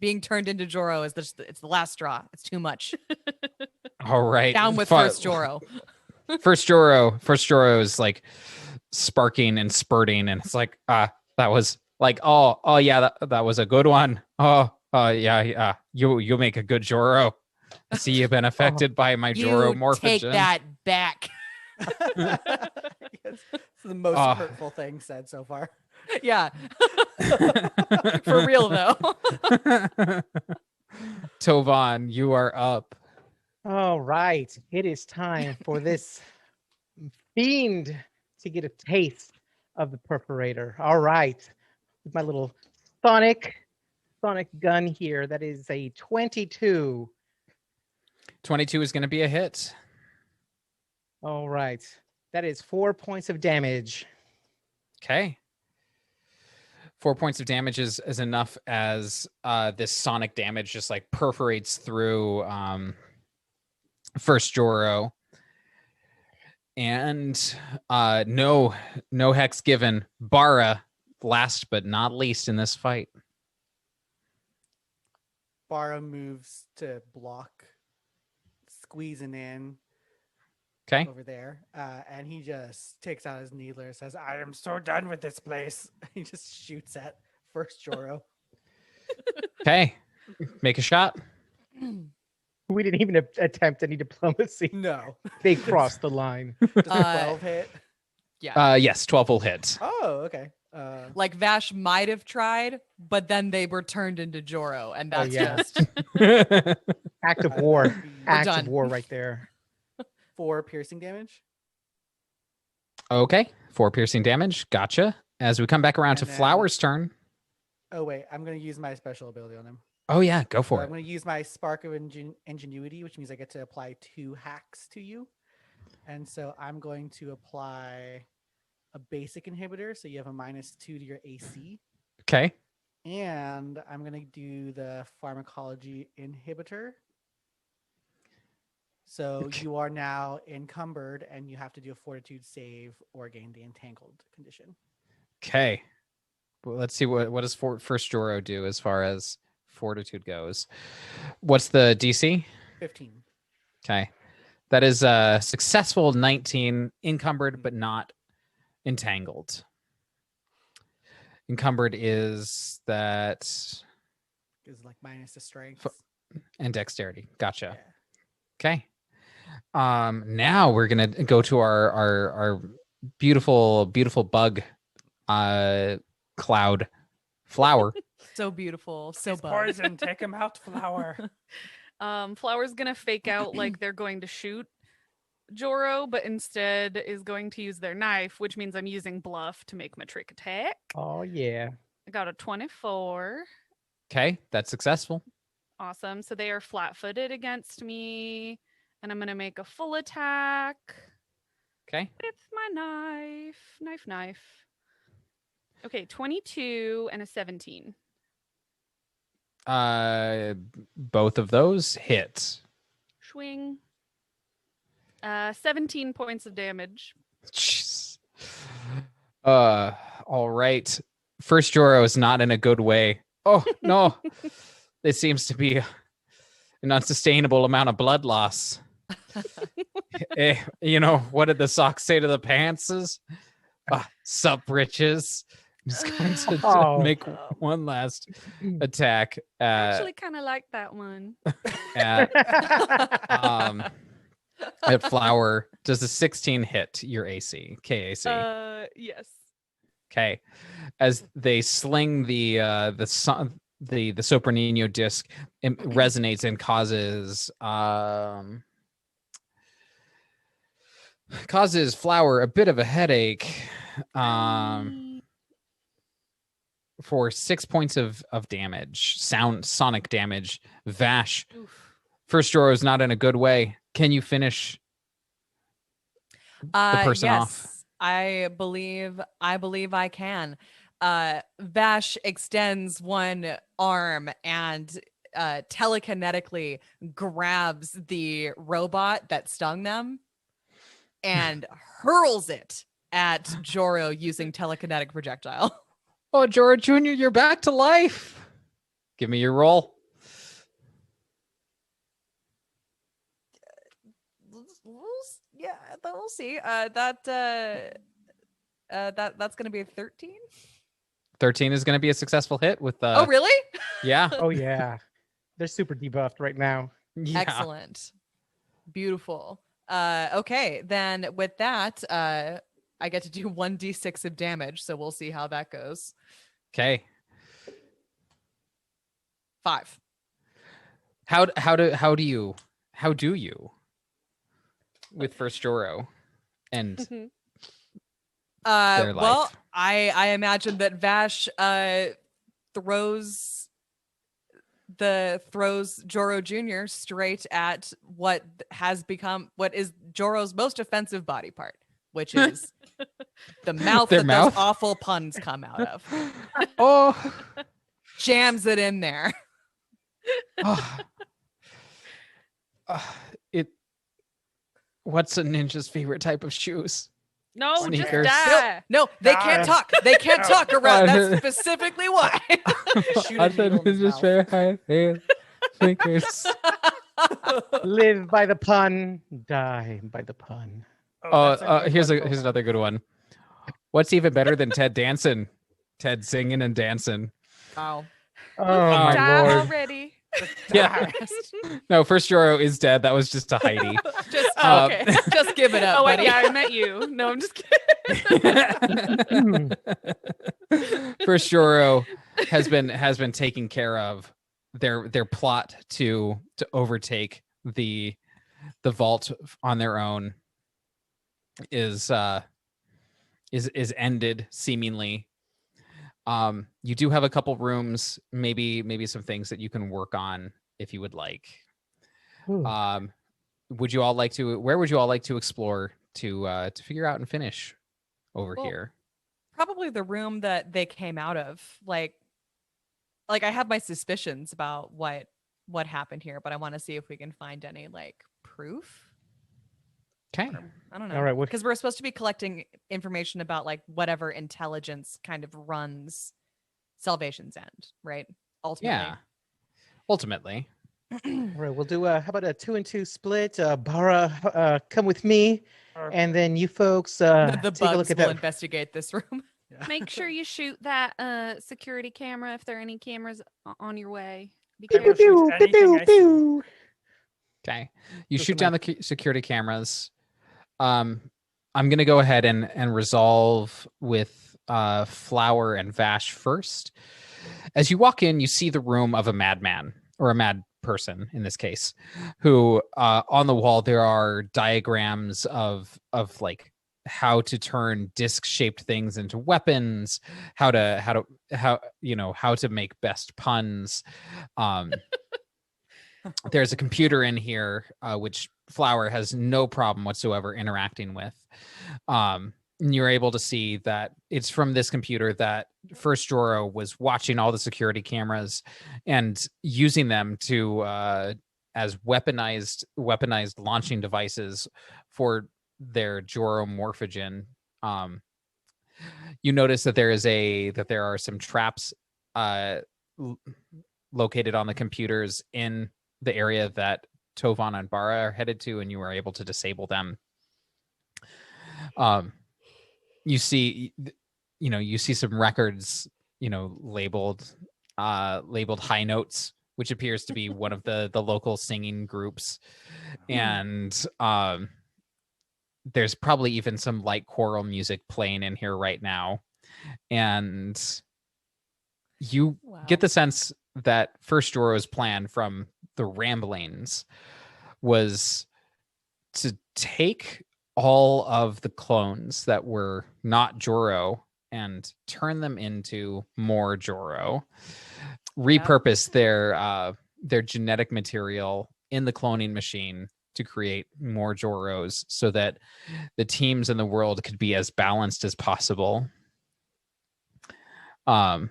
Being turned into Joro is it's the last straw. It's too much. All right. Down with first Joro. First Joro is like sparking and spurting, and it's like that was like oh yeah, that was a good one. Yeah. You make a good Joro. I see you've been affected by my Joro morphogen. Take that back. It's the most hurtful thing said so far. Yeah. For real though. Tovan, you are up. All right. It is time for this fiend to get a taste of the perforator. All right. With my little sonic gun here. That is a 22. 22 is going to be a hit. All right. That is 4 points of damage. Okay. 4 points of damage is enough as this sonic damage just like perforates through first Joro. And no hex given. Bara, last but not least in this fight. Bara moves to block, squeezing in Okay. over there, and he just takes out his needler and says, I am so done with this place. he just shoots at first Joro. Okay. Make a shot. We didn't even attempt any diplomacy. No. They crossed the line. Does a 12 hit? Yeah. Yes, 12 will hit. Oh, okay. Like Vash might have tried, but then they were turned into Joro, and that's yeah. just Act of war. that'd be Act done. of war right there. 4 piercing damage. Okay. 4 piercing damage. Gotcha. As we come back around And to then- Flower's turn. Oh, wait. I'm going to use my special ability on him. Oh, yeah. Go for I'm it. going to use my Spark of Ingenuity, which means I get to apply 2 hacks to you. And so I'm going to apply a basic inhibitor, so you have a -2 to your AC. Okay. And I'm going to do the pharmacology inhibitor. So Okay. you are now encumbered and you have to do a fortitude save or gain the entangled condition. Okay. Well, let's see what does first Joro do as far as fortitude goes. What's the DC? 15. Okay. That is a successful 19, encumbered but not entangled. Encumbered is that Is like minus the strength. and dexterity. Gotcha. Yeah. Okay. Now we're gonna go to our beautiful bug cloud flower. So beautiful. So He's bug. poison. Take him out, Flower. Flower's gonna fake out like they're going to shoot Joro, but instead is going to use their knife, which means I'm using bluff to make my trick attack. Oh yeah. I got a 24. Okay, that's successful. Awesome. So they are flat-footed against me, and I'm gonna make a full attack Okay. with my knife. Okay, 22 and a 17. Both of those hit. Swing. 17 points of damage. Jeez. All right. First Joro is not in a good way. Oh no. It seems to be an unsustainable amount of blood loss. You know, what did the socks say to the pantses? Sup, britches. I'm just going to Oh. make one last attack Actually, kind of like that one. at Flower. Does a 16 hit your AC? KAC. Yes. Okay. As they sling the Sopranino disc, it resonates and causes Flower a bit of a headache. For 6 points of damage, sonic damage. Vash, Oof. first Joro is not in a good way. Can you finish the person off? Yes, I believe I can. Vash extends one arm and telekinetically grabs the robot that stung them and hurls it at Joro using telekinetic projectile. Oh, Joro Jr., you're back to life. Give me your roll. Yeah, we'll see. That's gonna be a 13. 13 is going to be a successful hit with Oh, really? Yeah. Oh yeah. They're super debuffed right now. Yeah. Excellent. Beautiful. Okay, then with that, I get to do 1d6 of damage, so we'll see how that goes. Okay. 5. How do you with first Joro and their Well, life? I imagine that Vash throws Joro Jr. straight at what is Joro's most offensive body part, which is the mouth Their that mouth? those awful puns come out of. Oh. Jams it in there. What's a ninja's favorite type of shoes? No, Sneakers. just die. No, they can't talk. They can't talk around. That's specifically why. Shoot a needle in his mouth. Sneakers. Live by the pun, die by the pun. That's a good Here's one, here's Bob. another good one. What's even better than Ted dancing? Ted singing and dancing. Wow. Oh my Die lord. already. Yeah. No, first Joro is dead. That was just a Heidi. Just Okay. Just give it up, Oh wait, buddy. yeah, I met you. No, I'm just kidding. First Joro has been taking care of. Their plot to overtake the vault on their own is ended seemingly. You do have a couple rooms, maybe some things that you can work on if you would like. Ooh. Where would you all like to explore to figure out and finish over Well, here. Probably the room that they came out of. Like I have my suspicions about what happened here, but I want to see if we can find any like proof. Okay. Or, I don't know. All right, what- Because we're supposed to be collecting information about like whatever intelligence kind of runs Salvation's End, right? Ultimately. Yeah. Ultimately. All right, we'll do how about a 2-2 split? Bara, come with me, and then you folks The take a bugs look at will that. investigate this room. Make sure you shoot that security camera if there are any cameras on your way. Be I will careful. shoot anything I see. Okay. You Just shoot a down the security cameras. I'm going to go ahead and resolve with Flower and Vash first. As you walk in, you see the room of a madman, or a mad person in this case, who on the wall there are diagrams of like how to turn disc-shaped things into weapons, how to make best puns. There's a computer in here which Flower has no problem whatsoever interacting with. And you're able to see that it's from this computer that First Joro was watching all the security cameras and using them to as weaponized launching devices for their Joro morphogen. You notice that there are some traps located on the computers in the area that Tovan and Bara are headed to, and you were able to disable them. You see some records, labeled high notes, which appears to be one of the local singing groups. And there's probably even some light choral music playing in here right now. And you get the sense that First Joro's plan from the ramblings was to take all of the clones that were not Joro and turn them into more Joro, repurpose their genetic material in the cloning machine to create more Joros so that the teams in the world could be as balanced as possible. Wow.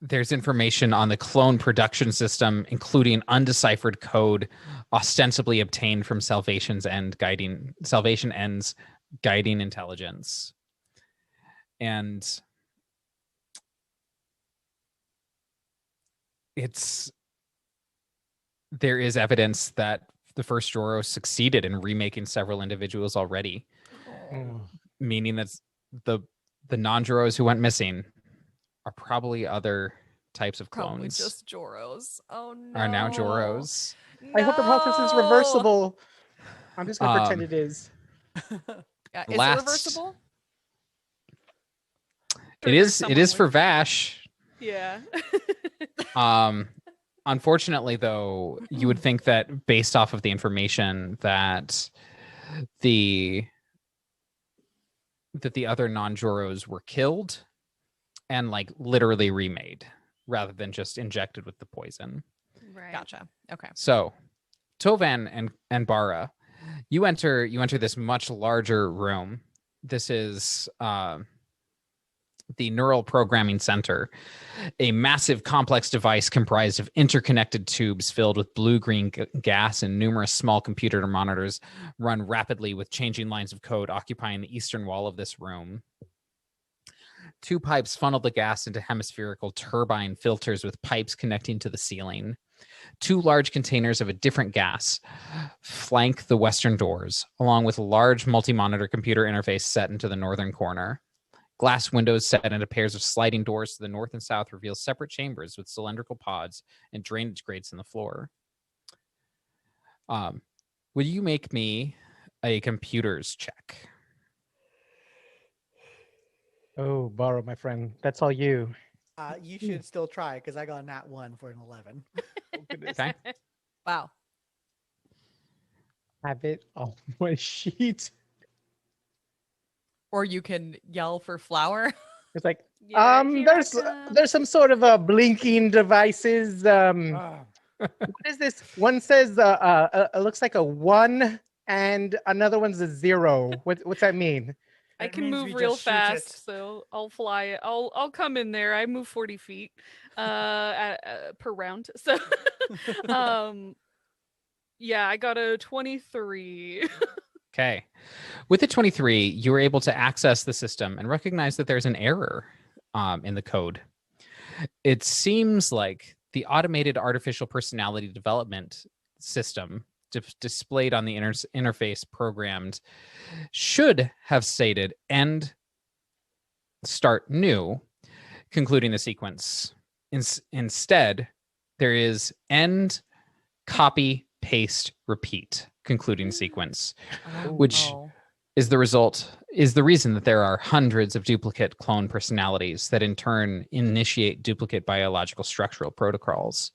There's information on the clone production system, including undeciphered code ostensibly obtained from Salvation End's guiding intelligence. And there is evidence that the First Joro succeeded in remaking several individuals already, meaning that the non-Joros who went missing are probably other types of clones. Probably just Joros. Oh no. Are now Joros. I hope the process is reversible. I'm just gonna pretend it is. Is it reversible? It is for Vash. Yeah. Unfortunately, though, you would think that based off of the information that the other non-Joros were killed and like literally remade rather than just injected with the poison. Right. Gotcha. Okay. So Tovan and Bara, you enter this much larger room. This is the Neural Programming Center, a massive complex device comprised of interconnected tubes filled with blue-green gas and numerous small computer monitors run rapidly with changing lines of code occupying the eastern wall of this room. Two pipes funnel the gas into hemispherical turbine filters with pipes connecting to the ceiling. Two large containers of a different gas flank the western doors, along with a large multi-monitor computer interface set into the northern corner. Glass windows set into pairs of sliding doors to the north and south reveal separate chambers with cylindrical pods and drainage grates in the floor. Will you make me a computers check? Oh, Bara, my friend, that's all you. You should still try because I got a nat 1 for an 11. Okay. Wow. Have it on my sheet. Or you can yell for Flower. It's like, Yeah, here I come. there's some sort of blinking devices. What is this? One says, it looks like a 1 and another one's a 0. What's that mean? I That can means move we real just shoot it. fast, so I'll fly it. I'll come in there. I move 40 feet per round. So yeah, I got a 23. Okay. With the 23, you were able to access the system and recognize that there's an error in the code. It seems like the automated artificial personality development system displayed on the interface programmed should have stated end start new, concluding the sequence. Instead, there is end copy paste repeat concluding sequence, which is the reason that there are hundreds of duplicate clone personalities that in turn initiate duplicate biological structural protocols.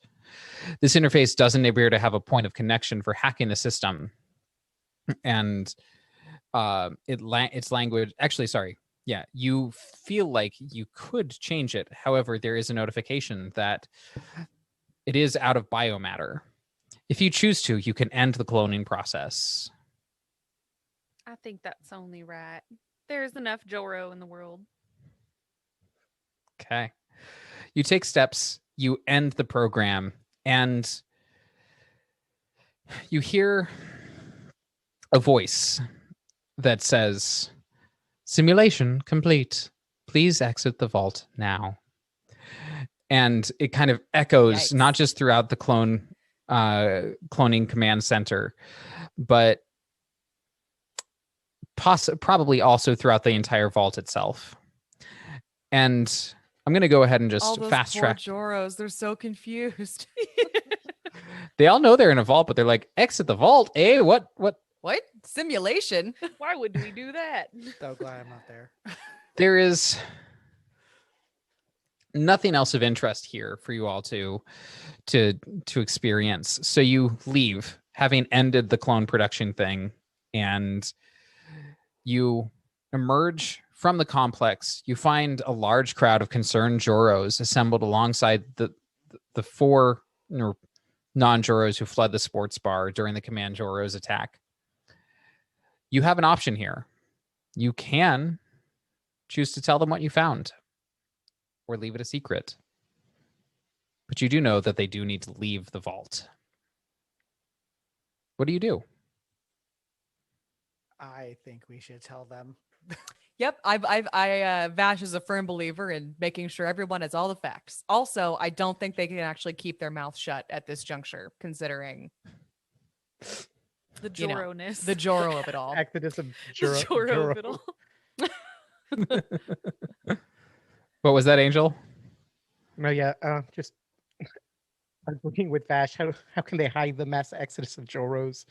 This interface doesn't appear to have a point of connection for hacking the system, and its language. Actually, sorry. Yeah, you feel like you could change it. However, there is a notification that it is out of biomatter. If you choose to, you can end the cloning process. I think that's only right. There's enough Joro in the world. Okay. You take steps, you end the program, and you hear a voice that says, "Simulation complete. Please exit the vault now." And it kind of echoes, not just throughout the cloning command center, but probably also throughout the entire vault itself. And I'm going to go ahead and just all those fast poor track. Joros, they're so confused. They all know they're in a vault, but they're like, exit the vault, eh? What? What? Simulation? Why would we do that? So glad I'm not there. There is nothing else of interest here for you all to experience. So you leave, having ended the clone production thing, and you emerge from the complex. You find a large crowd of concerned Joros assembled alongside the 4 non-Joros who fled the sports bar during the Command Joros attack. You have an option here. You can choose to tell them what you found or leave it a secret. But you do know that they do need to leave the vault. What do you do? I think we should tell them. Yep, Vash is a firm believer in making sure everyone has all the facts. Also, I don't think they can actually keep their mouth shut at this juncture, considering The Joro-ness. the Joro of it all. Exodus of The Joro of it all. What was that, Angel? No, yeah, just I was looking with Vash. How can they hide the mass exodus of Joros?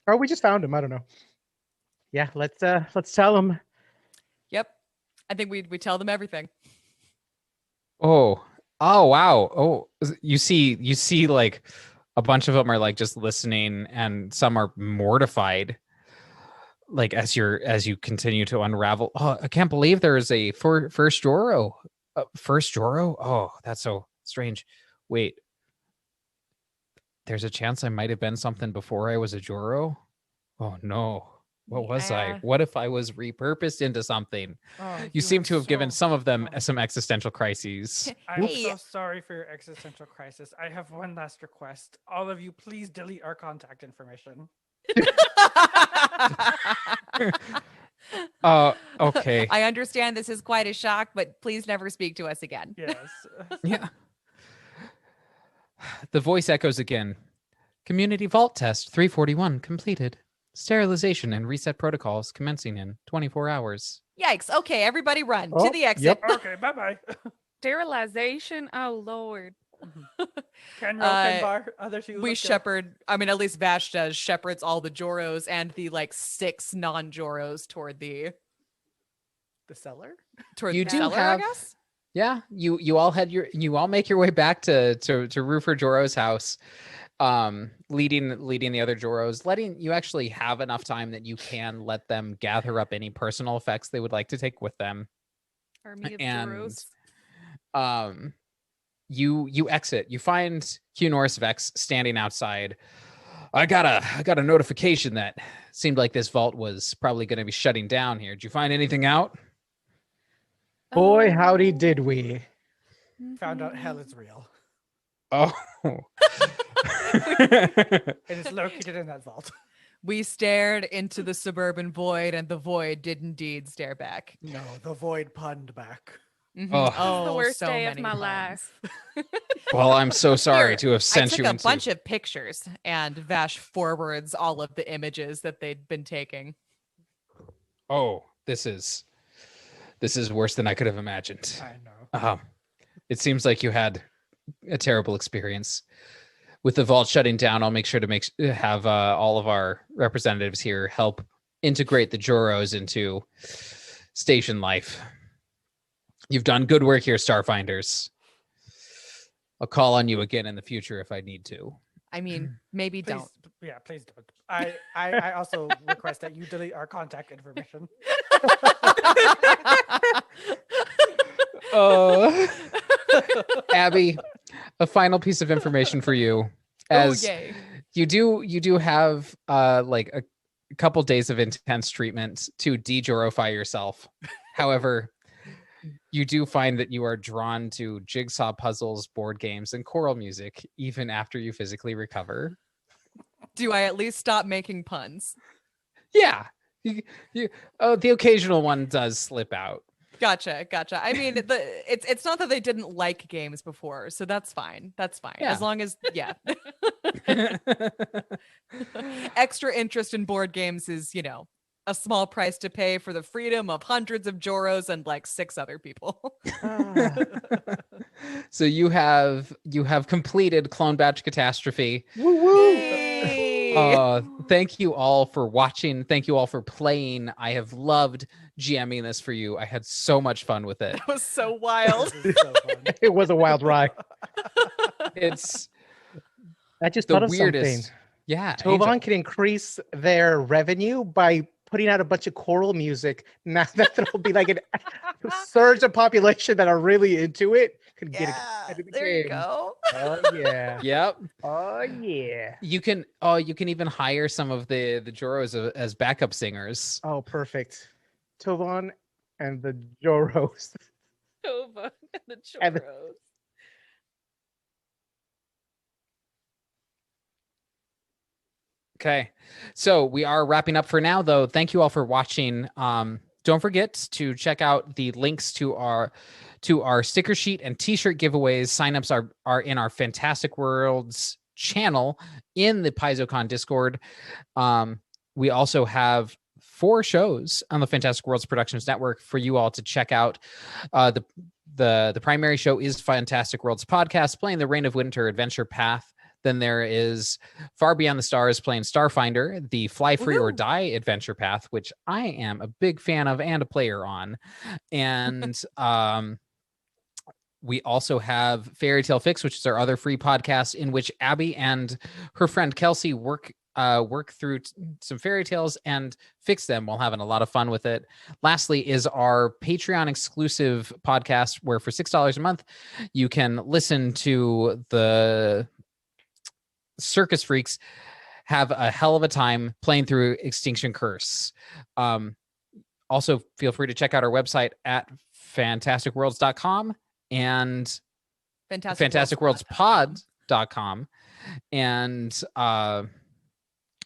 Or we just found him. I don't know. Yeah, let's tell them. Yep, I think we tell them everything. Oh wow. Oh, you see like a bunch of them are like just listening, and some are mortified. Like as you continue to unravel. Oh, I can't believe there is a first Joro. First Joro? Oh, that's so strange. Wait. There's a chance I might have been something before I was a Joro? Oh no. What was I? What if I was repurposed into something? Oh, You seem are to have given so some of them wrong. some existential crises. I'm Hey. so sorry for your existential crisis. I have one last request. All of you, please delete our contact information. Okay. I understand this is quite a shock, but please never speak to us again. Yes. Yeah. The voice echoes again. Community vault test 341 completed. Sterilization and reset protocols commencing in 24 hours. Yikes. Okay, everybody run to Oh, the exit. yep. Okay, bye-bye. Sterilization? Oh, Lord. Kenro, Uh, Kenbar, other two. We let's go. shepherd, I mean, at least Vash does, shepherds all the Joros and the like 6 non-Joros toward the The cellar? You the do cellar, have- I guess? Yeah, you all make your way back to Roofer Joro's house, leading the other Joros, letting you actually have enough time that you can let them gather up any personal effects they would like to take with them. Army of And Joros. you exit. You find Q Norris Vex standing outside, I got a notification that seemed like this vault was probably going to be shutting down here. Did you find anything out? Boy, howdy did we. Found out hell is real. Oh. It is located in that vault. We stared into the suburban void, and the void did indeed stare back. No, the void punned back. Mhm. Oh. This is the worst so day of many my puns. life. Well, I'm so sorry Here, to have I sent took you a into. bunch of pictures, and Vash forwards all of the images that they'd been taking. Oh, this is worse than I could have imagined. I know. It seems like you had a terrible experience with the vault shutting down. I'll make sure to have all of our representatives here help integrate the Joros into station life. You've done good work here, Starfinders. I'll call on you again in the future if I need to. I mean, maybe Please, don't. yeah, please don't. I also request that you delete our contact information. Abby, a final piece of information for you. As yay. you do have like a couple days of intense treatment to de-jorify yourself. However, you do find that you are drawn to jigsaw puzzles, board games, and choral music even after you physically recover. Do I at least stop making puns? Yeah. The occasional one does slip out. Gotcha. I mean, it's not that they didn't like games before, so that's fine. Yeah. As long as extra interest in board games is, a small price to pay for the freedom of hundreds of Joros and like 6 other people. So you have completed Clone Batch Catastrophe. Woo woo. Yay! Thank you all for watching. Thank you all for playing. I have loved GMing this for you. I had so much fun with it. That was so wild. This is so fun. It was a wild ride. It's I just the thought of weirdest. something. Yeah. Angel. Tovan can increase their revenue by putting out a bunch of choral music. Now that there'll be like a surge of population that are really into it. Could get Yeah, it into the there you game. go. Oh yeah. Yep. Oh yeah. You can even hire some of the Joros as backup singers. Oh, perfect. Tovan and the Joros. Nova and the And the- churros. Okay. So we are wrapping up for now, though. Thank you all for watching. Don't forget to check out the links to our sticker sheet and t-shirt giveaways. Signups are in our Fantastic Worlds channel in the PaizoCon Discord. We also have 4 shows on the Fantastic Worlds Productions Network for you all to check out. The primary show is Fantastic Worlds Podcast, playing the Reign of Winter Adventure Path. Then there is Far Beyond the Stars, playing Starfinder, the Fly Free or Die adventure path, which I am a big fan of and a player on. And we also have Fairy Tale Fix, which is our other free podcast in which Abby and her friend Kelsey work through some fairy tales and fix them while having a lot of fun with it. Lastly is our Patreon exclusive podcast where for $6 a month, you can listen to the circus freaks have a hell of a time playing through Extinction Curse. Also, feel free to check out our website at fantasticworlds.com and fantasticworldspod.com. And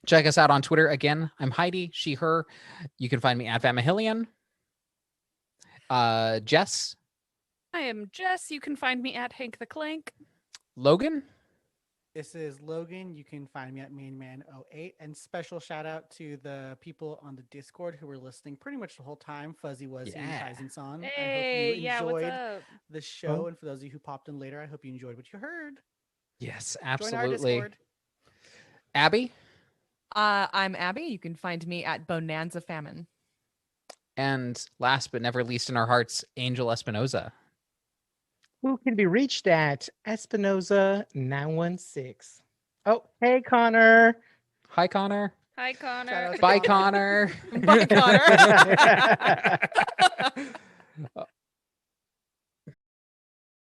check us out on Twitter. Again, I'm Heidi, she, her. You can find me at Vamahillion. Jess. I am Jess. You can find me at Hank the Clank. Logan. This is Logan. You can find me at mainman08. And special shout out to the people on the Discord who were listening pretty much the whole time. Fuzzy was in Kaizen-san. Hey, I yeah, hope you what's enjoyed up? the show. And for those of you who popped in later, I hope you enjoyed what you heard. Yes, Join our absolutely. Discord. Abby. I'm Abby. You can find me at Bonanza Famine. And last but never least in our hearts, Angel Espinoza. Who can be reached at Espinoza916. Oh, hey, Connor. Hi, Connor. Hi, Connor. out to Bye, Connor. Bye, Connor.